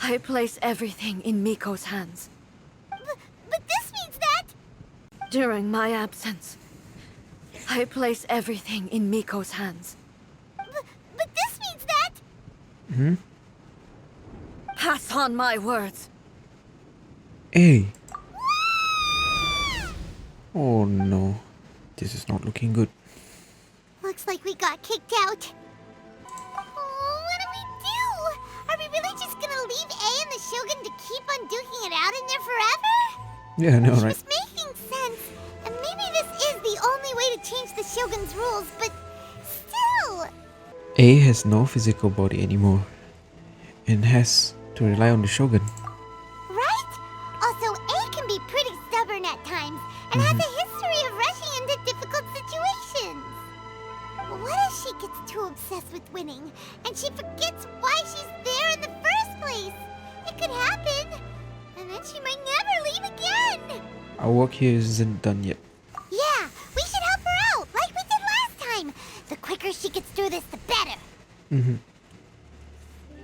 I place everything in Miko's hands. But this means that... During my absence, I place everything in Miko's hands. But this means that... Pass on my words. Hey. Oh no. This is not looking good. Looks like we got kicked out. Oh, what do we do? Are we really just gonna leave A and the Shogun to keep on duking it out in there forever? Yeah, I know, right? It's making sense. And maybe this is the only way to change the Shogun's rules, but still... A has no physical body anymore and has to rely on the Shogun. Right? Also, A can be pretty stubborn at times and has a history of rushing into difficult situations. What if she gets too obsessed with winning and she forgets why she's there in the first place? It could happen. And then she might never leave again. Our work here isn't done yet. Yeah, we should help her out, like we did last time. The quicker she gets through this, the better.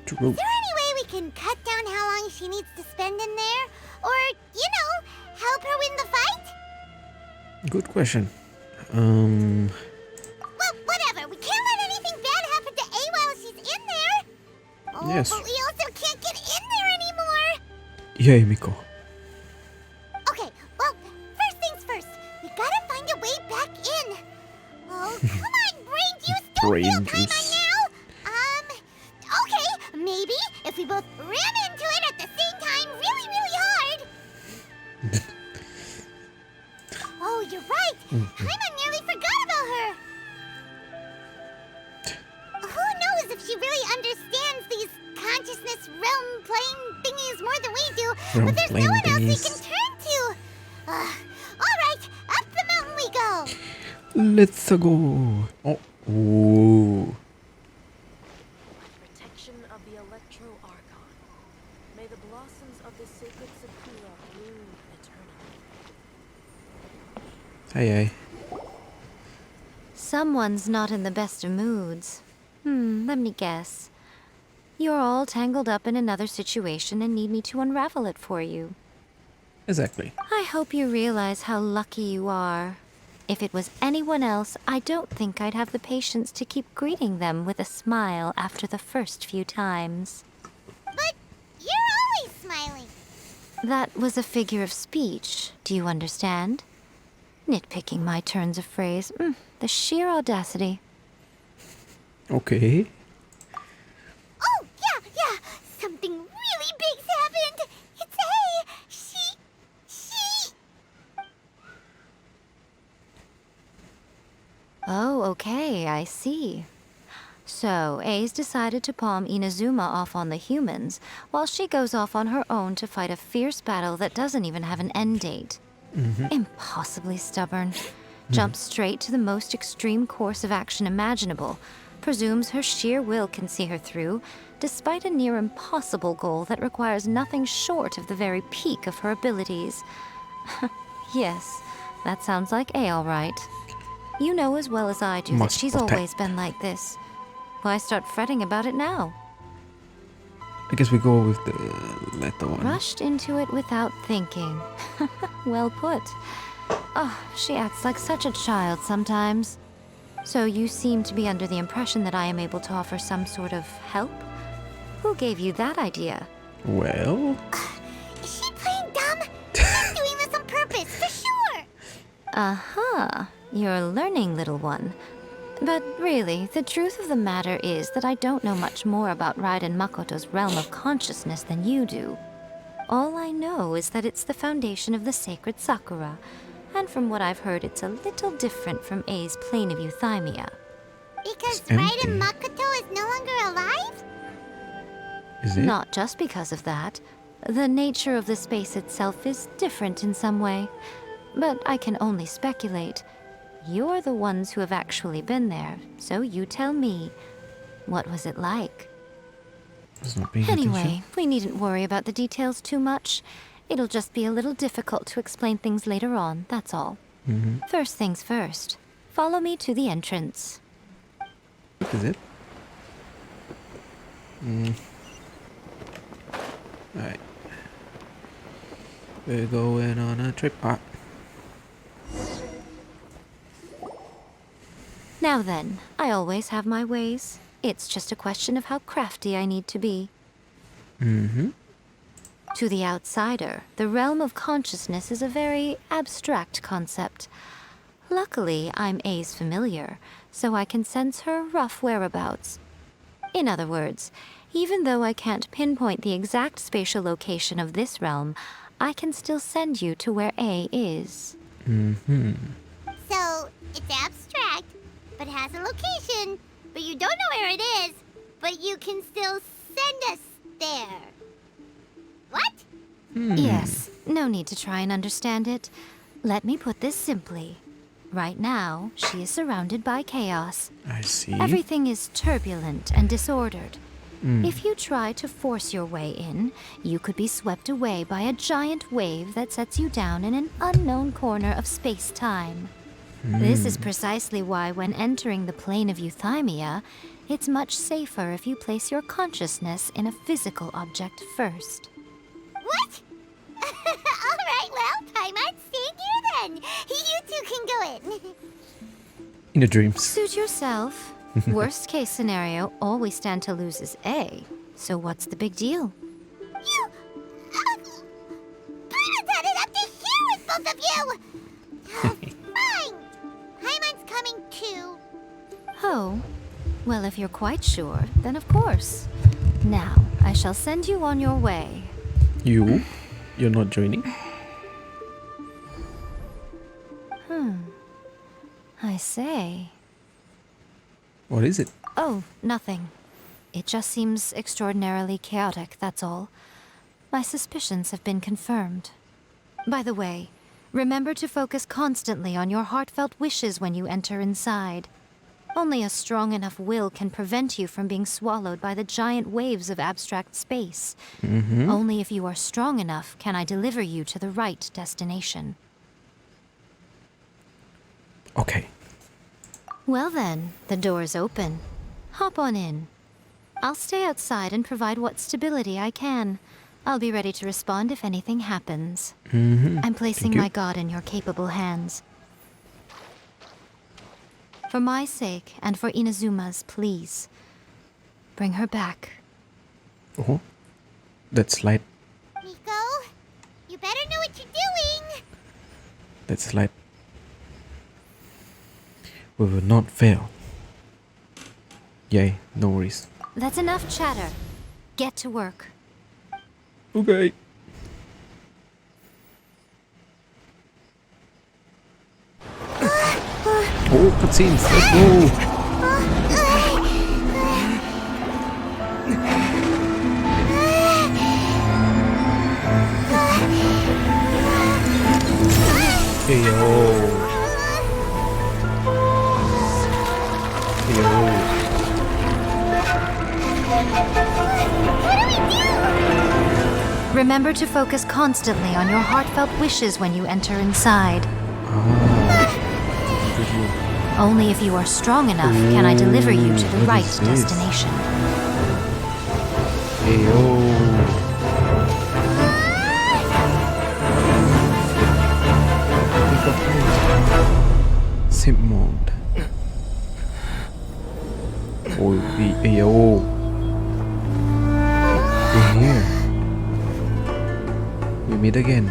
True. Is there any way we can cut down how long she needs to spend in there? Or, help her win the fight? Good question. Well, whatever. We can't let anything bad happen to A while she's in there. Oh, Yes. but we also can't get in there anymore. Yeah, Miko. Okay, well, first things first. We gotta find a way back in. Oh, come on, brain juice. Don't Brain fail time juice. on now. Okay, maybe if we both ram into it at the same time really, really hard. Oh, you're right. Paimon nearly forgot about her. Who knows if she really understands these consciousness realm plane thingies more than we do, Realm but there's no plane one else we thingies. can turn to. All right, up the mountain we go. Let's go. Oh. Ooh. Protection of the Electro Archon. May the blossoms of the sacred Sakura bloom eternally. Hi. Someone's not in the best of moods. Let me guess. You're all tangled up in another situation and need me to unravel it for you. Exactly. I hope you realize how lucky you are. If it was anyone else, I don't think I'd have the patience to keep greeting them with a smile after the first few times. But you're always smiling. That was a figure of speech, do you understand? Nitpicking my turns of phrase. The sheer audacity. Okay. Oh, yeah. Something really big's happened. It's A. She... Oh, okay, I see. So, A's decided to palm Inazuma off on the humans, while she goes off on her own to fight a fierce battle that doesn't even have an end date. Impossibly stubborn. Jumps straight to the most extreme course of action imaginable, presumes her sheer will can see her through, despite a near impossible goal that requires nothing short of the very peak of her abilities. Yes, that sounds like A all right. You know as well as I do that Must she's protect. always been like this. Why start fretting about it now? I guess we go with the latter one. Rushed into it without thinking. Well put. Oh, she acts like such a child sometimes. So you seem to be under the impression that I am able to offer some sort of help? Who gave you that idea? Well, Is she playing dumb? She's doing this on purpose, for sure. Uh-huh. You're learning, little one. But really, the truth of the matter is that I don't know much more about Raiden Makoto's realm of consciousness than you do. All I know is that it's the foundation of the sacred Sakura, and from what I've heard, it's a little different from A's plane of euthymia. Because It's empty. Raiden Makoto is no longer alive? is it? Not just because of that. The nature of the space itself is different in some way. But I can only speculate. You're the ones who have actually been there, so you tell me. What was it like? It's not paying Anyway, attention. we needn't worry about the details too much. It'll just be a little difficult to explain things later on, that's all. First things first. Follow me to the entrance. What is it? Alright. We're going on a trip. Now then, I always have my ways. It's just a question of how crafty I need to be. To the outsider, the realm of consciousness is a very abstract concept. Luckily, I'm A's familiar, so I can sense her rough whereabouts. In other words, even though I can't pinpoint the exact spatial location of this realm, I can still send you to where A is. So, it's abstract, but has a location, but you don't know where it is, but you can still send us there. What? Yes, no need to try and understand it. Let me put this simply. Right now, she is surrounded by chaos. I see. Everything is turbulent and disordered. If you try to force your way in, you could be swept away by a giant wave that sets you down in an unknown corner of space-time. This is precisely why when entering the plane of euthymia, it's much safer if you place your consciousness in a physical object first. What? Alright, well, Paimon's staying here then. You two can go in. In the dreams. Suit yourself. Worst case scenario, all we stand to lose is A. So what's the big deal? You... Paimon's had it up to here with both of you! Fine! Paimon's coming too. Oh, well, if you're quite sure, then of course. Now, I shall send you on your way. You? You're not joining? I say. What is it? Oh, nothing. It just seems extraordinarily chaotic, that's all. My suspicions have been confirmed. By the way, remember to focus constantly on your heartfelt wishes when you enter inside. Only a strong enough will can prevent you from being swallowed by the giant waves of abstract space. Only if you are strong enough can I deliver you to the right destination. Okay. Well then, the door's open. Hop on in. I'll stay outside and provide what stability I can. I'll be ready to respond if anything happens. I'm placing my god in your capable hands. For my sake and for Inazuma's, please. Bring her back. Oh. That's light. Nico, you better know what you're doing. That's light. We will not fail. Yay, no worries. That's enough chatter. Get to work. Okay. Oh, cutscenes. Let's go. Hey yo. Hey yo. Remember to focus constantly on your heartfelt wishes when you enter inside. Only if you are strong enough can I deliver you to the right destination. Hey yo. Sim mode. Oh, hey yo. We're here. We meet again.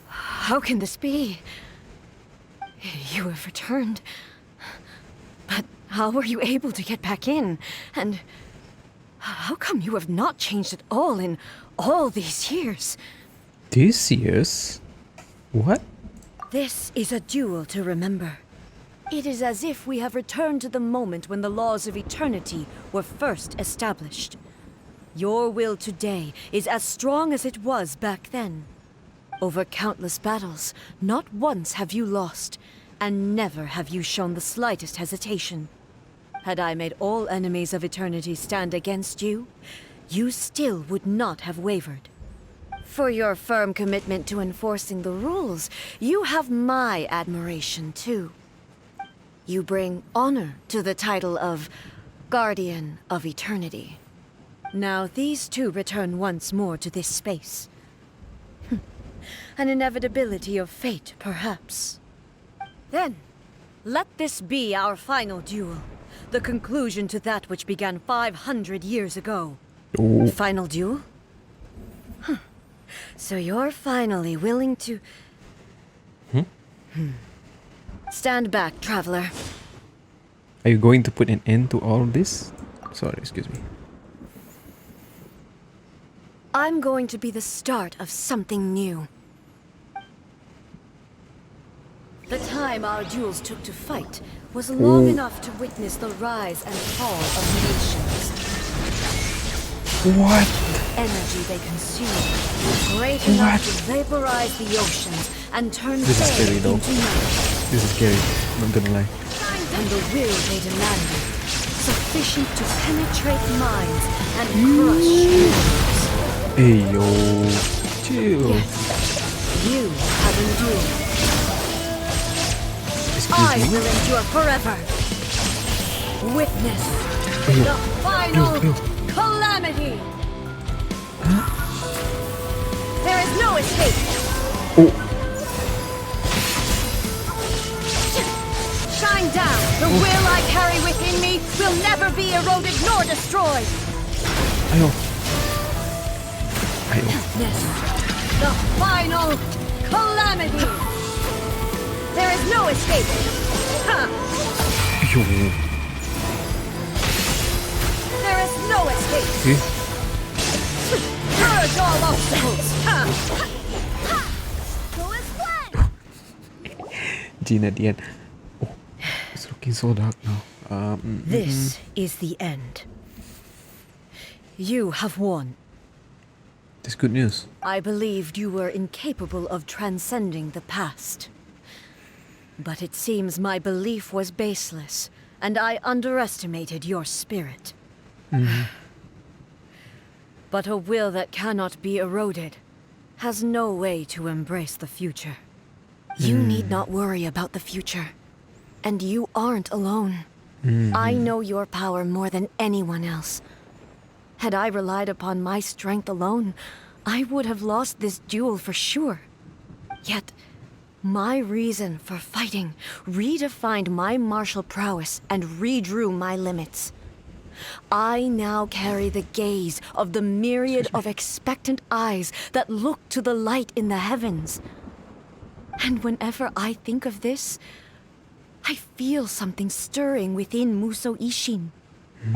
How can this be? You have returned. But how were you able to get back in? And how come you have not changed at all in all these years? This year's? What? This is a duel to remember. It is as if we have returned to the moment when the laws of eternity were first established. Your will today is as strong as it was back then. Over countless battles, not once have you lost, and never have you shown the slightest hesitation. Had I made all enemies of eternity stand against you, you still would not have wavered. For your firm commitment to enforcing the rules, you have my admiration too. You bring honor to the title of Guardian of Eternity. Now these two return once more to this space. An inevitability of fate, perhaps. Then, let this be our final duel. The conclusion to that which began 500 years ago. Oh. Final duel? So you're finally willing to... Stand back, traveler. Are you going to put an end to all of this? Sorry, excuse me. I'm going to be the start of something new. The time our duels took to fight was long enough to witness the rise and fall of nations. What? Energy they consumed was great enough to vaporize the oceans and turn This is day scary though. into night. This is scary, not gonna lie. And the will they demanded, sufficient to penetrate minds and crush humans. Hey yo, chill. Yet, you have endured. Excuse I me. will endure forever. Witness the final calamity. There is no escape. Oh, Shine down. The will I carry within me will never be eroded nor destroyed. ayo. Ayo. Witness the final calamity. There is no escape. Ha! Yo. There is no escape. Okay. Purge all obstacles. Ha! Go as planned. Jean at the end. Oh, it's looking so dark now. This is the end. You have won. That's good news. I believed you were incapable of transcending the past. But it seems my belief was baseless, and I underestimated your spirit. But a will that cannot be eroded has no way to embrace the future. You need not worry about the future. And you aren't alone. I know your power more than anyone else. Had I relied upon my strength alone, I would have lost this duel for sure. Yet, my reason for fighting redefined my martial prowess and redrew my limits. I now carry the gaze of the myriad of expectant eyes that look to the light in the heavens. And whenever I think of this, I feel something stirring within Muso Ishin.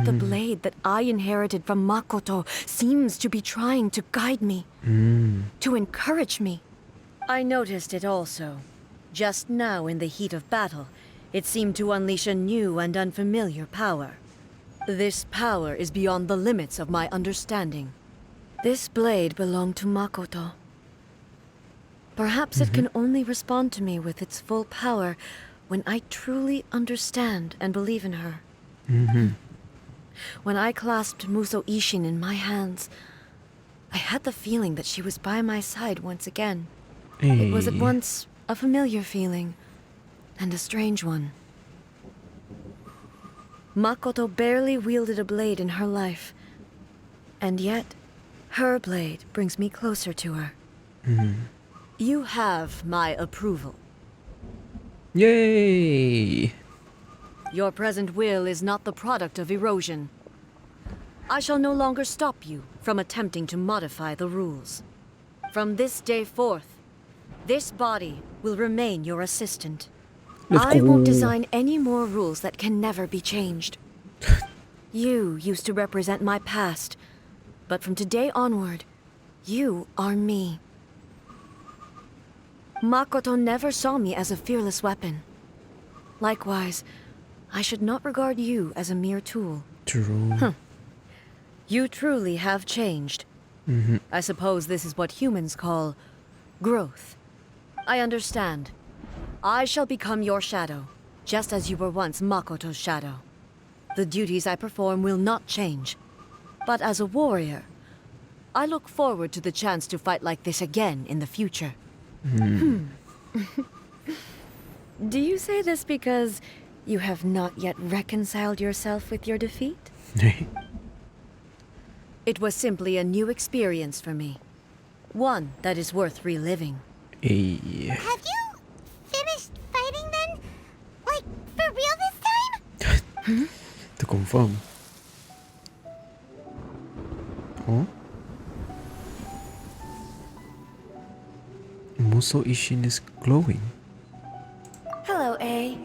The blade that I inherited from Makoto seems to be trying to guide me, to encourage me. I noticed it also. Just now in the heat of battle, it seemed to unleash a new and unfamiliar power. This power is beyond the limits of my understanding. This blade belonged to Makoto. Perhaps it can only respond to me with its full power when I truly understand and believe in her. When I clasped Muso Ishin in my hands, I had the feeling that she was by my side once again. It was at once a familiar feeling and a strange one. Makoto barely wielded a blade in her life, and yet her blade brings me closer to her. You have my approval. Yay! Your present will is not the product of erosion. I shall no longer stop you from attempting to modify the rules. From this day forth, this body will remain your assistant. I won't design any more rules that can never be changed. You used to represent my past, but from today onward, you are me. Makoto never saw me as a fearless weapon. Likewise, I should not regard you as a mere tool. True. You truly have changed. I suppose this is what humans call growth. I understand. I shall become your shadow, just as you were once Makoto's shadow. The duties I perform will not change. But as a warrior, I look forward to the chance to fight like this again in the future. Do you say this because you have not yet reconciled yourself with your defeat? It was simply a new experience for me. One that is worth reliving. Hey. Have you finished fighting then? Like, for real this time? To confirm. Oh? Muso Ishin is glowing. Hello, A.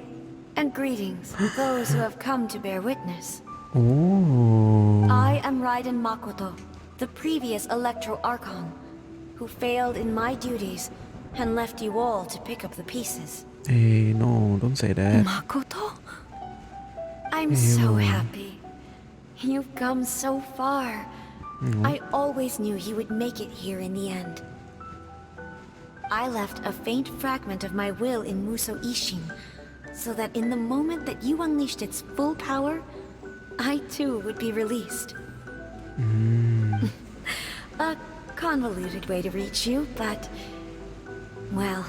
And greetings, those who have come to bear witness. Oh. I am Raiden Makoto, the previous Electro Archon, who failed in my duties and left you all to pick up the pieces. Hey, no, don't say that. Makoto? I'm so happy. You've come so far. I always knew you would make it here in the end. I left a faint fragment of my will in Muso Ishin, so that in the moment that you unleashed its full power, I too would be released. A convoluted way to reach you, but... well,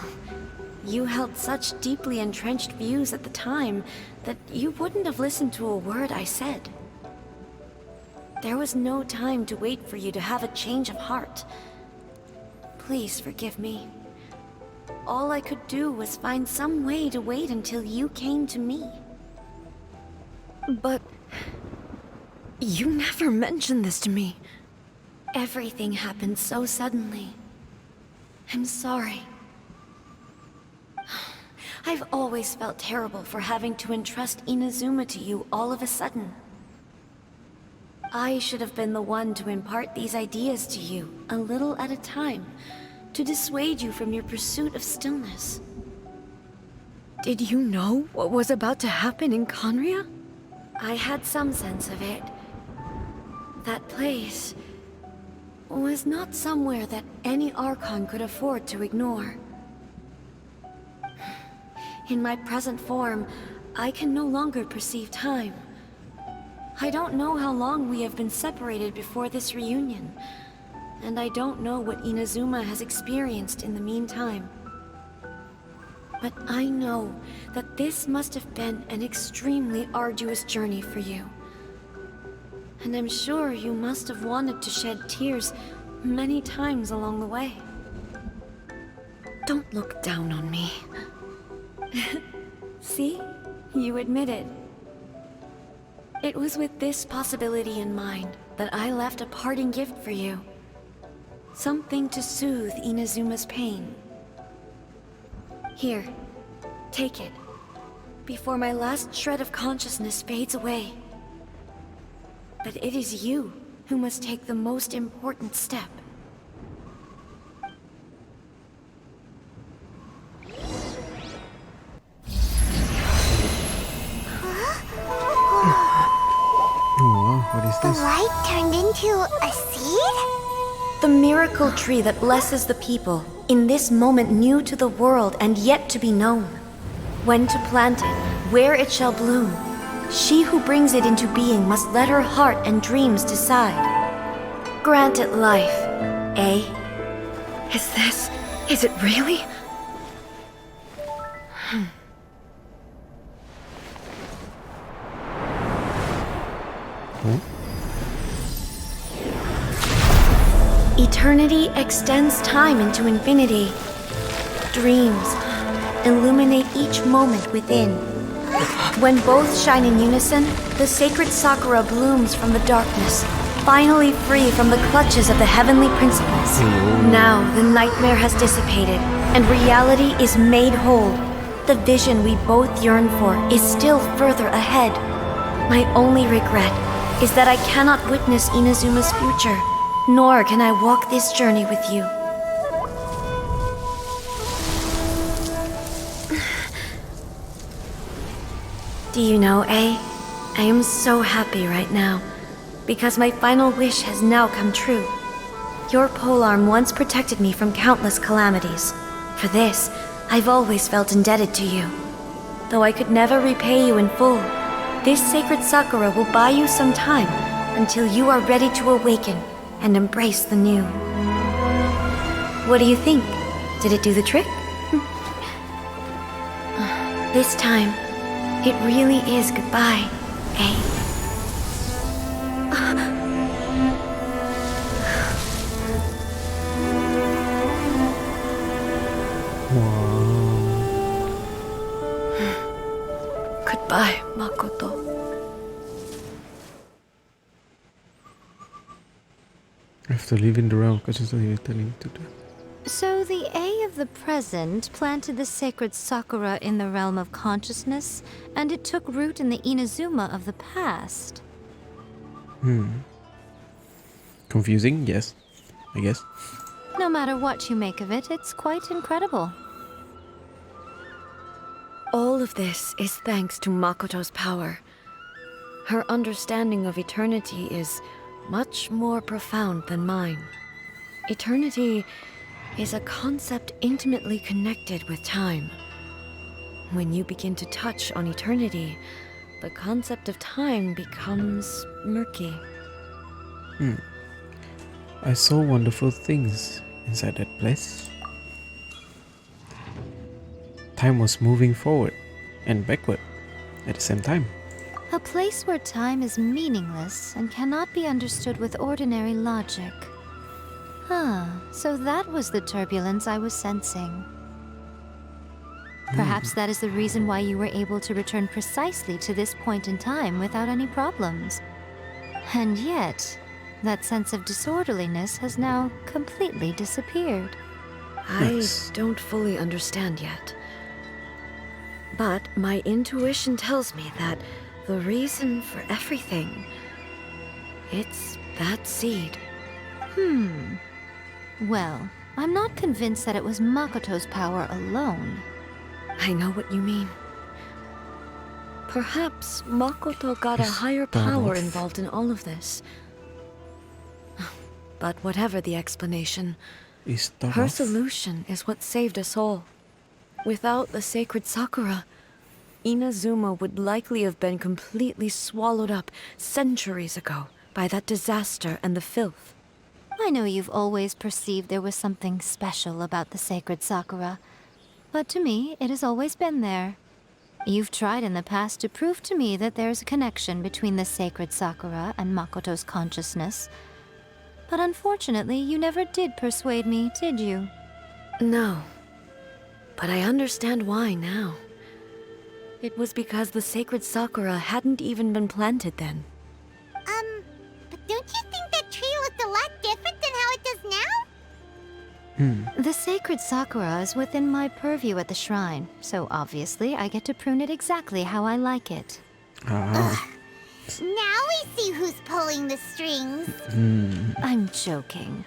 you held such deeply entrenched views at the time that you wouldn't have listened to a word I said. There was no time to wait for you to have a change of heart. Please forgive me. All I could do was find some way to wait until you came to me. But... you never mentioned this to me. Everything happened so suddenly. I'm sorry. I've always felt terrible for having to entrust Inazuma to you all of a sudden. I should have been the one to impart these ideas to you, a little at a time, to dissuade you from your pursuit of stillness. Did you know what was about to happen in Conria? I had some sense of it. That place was not somewhere that any Archon could afford to ignore. In my present form, I can no longer perceive time. I don't know how long we have been separated before this reunion, and I don't know what Inazuma has experienced in the meantime. But I know that this must have been an extremely arduous journey for you. And I'm sure you must have wanted to shed tears many times along the way. Don't look down on me. See? You admit it. It was with this possibility in mind that I left a parting gift for you. Something to soothe Inazuma's pain. Here, take it, before my last shred of consciousness fades away. But it is you who must take the most important step. Oh, what is The this? light turned into a seed? The miracle tree that blesses the people, in this moment new to the world and yet to be known. When to plant it, where it shall bloom. She who brings it into being must let her heart and dreams decide. Grant it life, eh? Is it really? Eternity extends time into infinity. Dreams illuminate each moment within. When both shine in unison, the sacred Sakura blooms from the darkness, finally free from the clutches of the heavenly principles. Now the nightmare has dissipated, and reality is made whole. The vision we both yearn for is still further ahead. My only regret is that I cannot witness Inazuma's future, nor can I walk this journey with you. Do you know, A? I am so happy right now, because my final wish has now come true. Your polearm once protected me from countless calamities. For this, I've always felt indebted to you. Though I could never repay you in full, this sacred sakura will buy you some time until you are ready to awaken and embrace the new. What do you think? Did it do the trick? This time, it really is goodbye, eh? Goodbye, Makoto. After leaving the realm, consciously returning to the... So the A of the present planted the sacred sakura in the realm of consciousness, and it took root in the Inazuma of the past. Confusing, yes, I guess. No matter what you make of it, it's quite incredible. All of this is thanks to Makoto's power. Her understanding of eternity is much more profound than mine. Eternity is a concept intimately connected with time. When you begin to touch on eternity, the concept of time becomes murky. I saw wonderful things inside that place. Time was moving forward and backward at the same time. A place where time is meaningless and cannot be understood with ordinary logic. So that was the turbulence I was sensing. Perhaps that is the reason why you were able to return precisely to this point in time without any problems. And yet, that sense of disorderliness has now completely disappeared. I don't fully understand yet. But my intuition tells me that the reason for everything, it's that seed. Well, I'm not convinced that it was Makoto's power alone. I know what you mean. Perhaps Makoto got a higher Start power off. involved in all of this. But whatever the explanation, Is that her off? solution is what saved us all. Without the sacred sakura, Inazuma would likely have been completely swallowed up centuries ago by that disaster and the filth. I know you've always perceived there was something special about the sacred sakura, but to me, it has always been there. You've tried in the past to prove to me that there's a connection between the sacred sakura and Makoto's consciousness, but unfortunately, you never did persuade me, did you? No. But I understand why now. It was because the sacred sakura hadn't even been planted then. But don't you think that tree looked a lot different than how it does now? The sacred sakura is within my purview at the shrine, so obviously I get to prune it exactly how I like it. Now we see who's pulling the strings. I'm joking.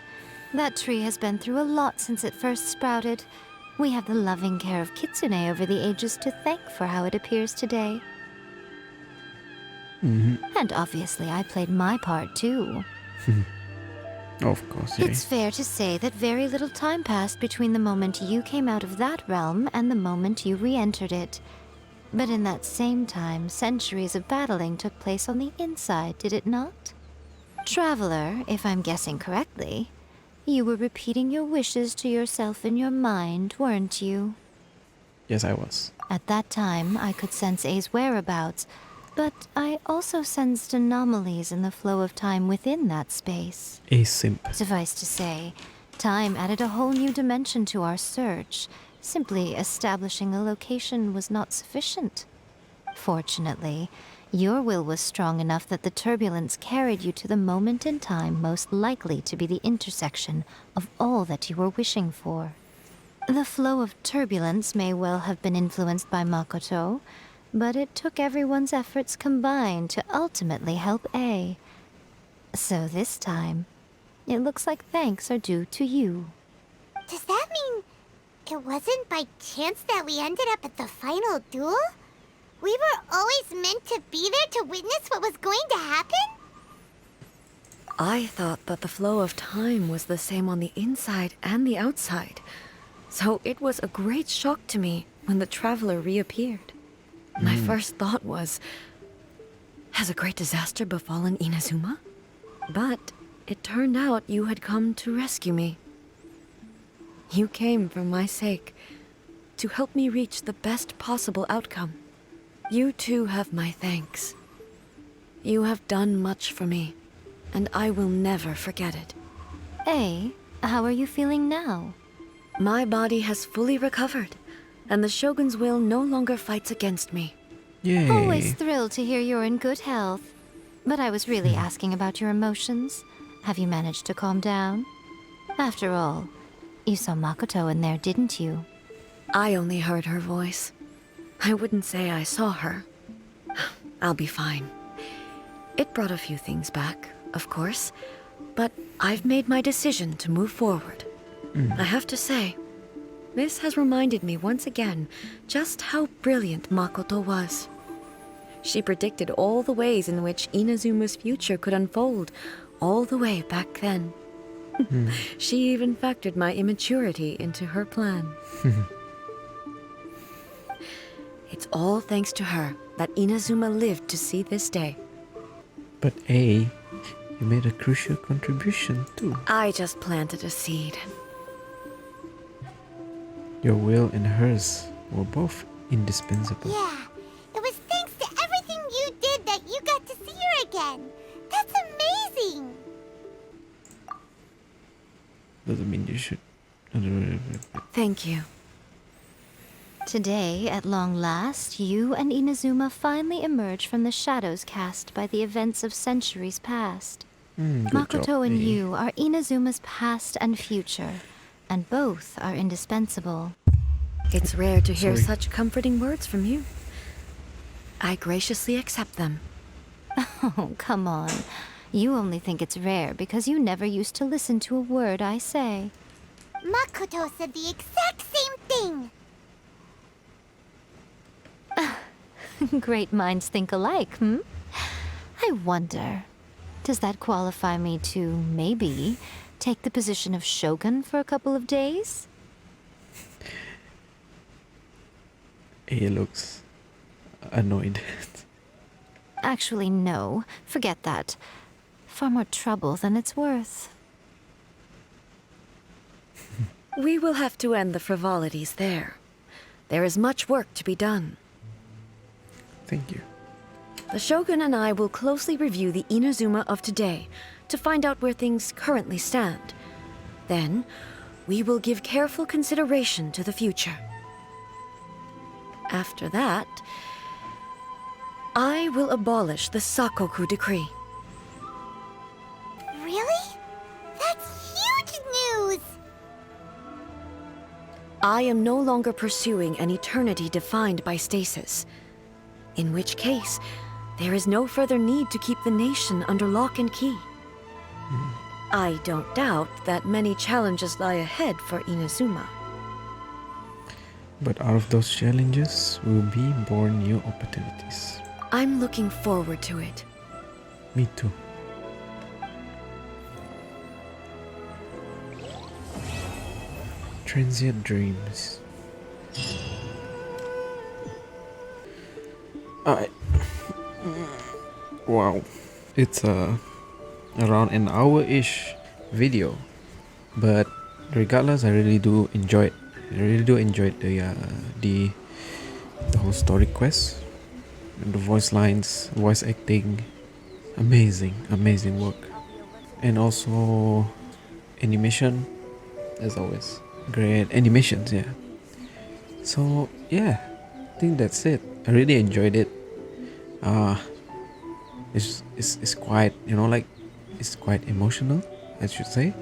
That tree has been through a lot since it first sprouted. We have the loving care of Kitsune over the ages to thank for how it appears today. And obviously I played my part too. Of course, yeah. It's fair to say that very little time passed between the moment you came out of that realm and the moment you re-entered it. But in that same time, centuries of battling took place on the inside, did it not? Traveler, if I'm guessing correctly, you were repeating your wishes to yourself in your mind, weren't you? Yes, I was. At that time, I could sense A's whereabouts, but I also sensed anomalies in the flow of time within that space. A simp. Suffice to say, time added a whole new dimension to our search. Simply establishing a location was not sufficient. Fortunately, your will was strong enough that the turbulence carried you to the moment in time most likely to be the intersection of all that you were wishing for. The flow of turbulence may well have been influenced by Makoto, but it took everyone's efforts combined to ultimately help A. So this time, it looks like thanks are due to you. Does that mean it wasn't by chance that we ended up at the final duel? We were always meant to be there to witness what was going to happen? I thought that the flow of time was the same on the inside and the outside. So it was a great shock to me when the traveler reappeared. My first thought was, has a great disaster befallen Inazuma? But it turned out you had come to rescue me. You came for my sake, to help me reach the best possible outcome. You too have my thanks. You have done much for me, and I will never forget it. Hey, how are you feeling now? My body has fully recovered, and the Shogun's will no longer fights against me. Yay. Always thrilled to hear you're in good health. But I was really asking about your emotions. Have you managed to calm down? After all, you saw Makoto in there, didn't you? I only heard her voice. I wouldn't say I saw her. I'll be fine. It brought a few things back, of course, but I've made my decision to move forward. I have to say, this has reminded me once again just how brilliant Makoto was. She predicted all the ways in which Inazuma's future could unfold, all the way back then. She even factored my immaturity into her plan. It's all thanks to her that Inazuma lived to see this day. But you made a crucial contribution too. I just planted a seed. Your will and hers were both indispensable. Yeah, it was thanks to everything you did that you got to see her again. That's amazing! Doesn't mean you should. Thank you. Today, at long last, you and Inazuma finally emerge from the shadows cast by the events of centuries past. Good Makoto job, and A. you are Inazuma's past and future, and both are indispensable. It's rare to hear Sorry. such comforting words from you. I graciously accept them. Oh, come on. You only think it's rare because you never used to listen to a word I say. Makoto said the exact same thing! Great minds think alike, hmm? I wonder, does that qualify me to, maybe, take the position of Shogun for a couple of days? A looks annoyed. Actually, no. Forget that. Far more trouble than it's worth. We will have to end the frivolities there. There is much work to be done. Thank you. The Shogun and I will closely review the Inazuma of today to find out where things currently stand. Then, we will give careful consideration to the future. After that, I will abolish the Sakoku decree. Really? That's huge news! I am no longer pursuing an eternity defined by stasis. In which case, there is no further need to keep the nation under lock and key. I don't doubt that many challenges lie ahead for Inazuma. But out of those challenges will be born new opportunities. I'm looking forward to it. Me too. Transient dreams. Alright. Wow. It's around an hour-ish video. But regardless, I really do enjoy it. I really do enjoy the whole story quest. And the voice lines, voice acting. Amazing work. And also animation, as always. Great animations, yeah. So yeah, I think that's it. I really enjoyed it. It's quite, like, it's quite emotional, I should say.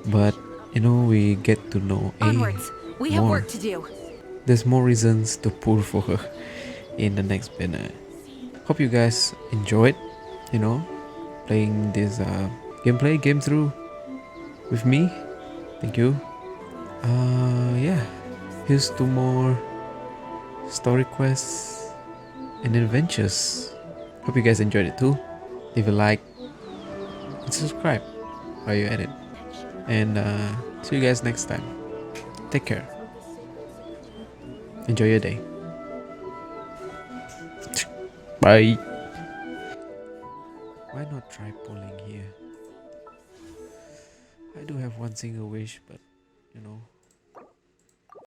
But we get to know Onwards. We have more. work to do. There's more reasons to pull for her in the next banner. Hope you guys enjoyed, playing this gameplay game through with me. Thank you. Yeah, here's 2 more story quests and adventures. Hope you guys enjoyed it too. Leave a like, and subscribe while you're at it. And see you guys next time. Take care. Enjoy your day. Bye. Why not try pulling here? I do have one single wish, but you know,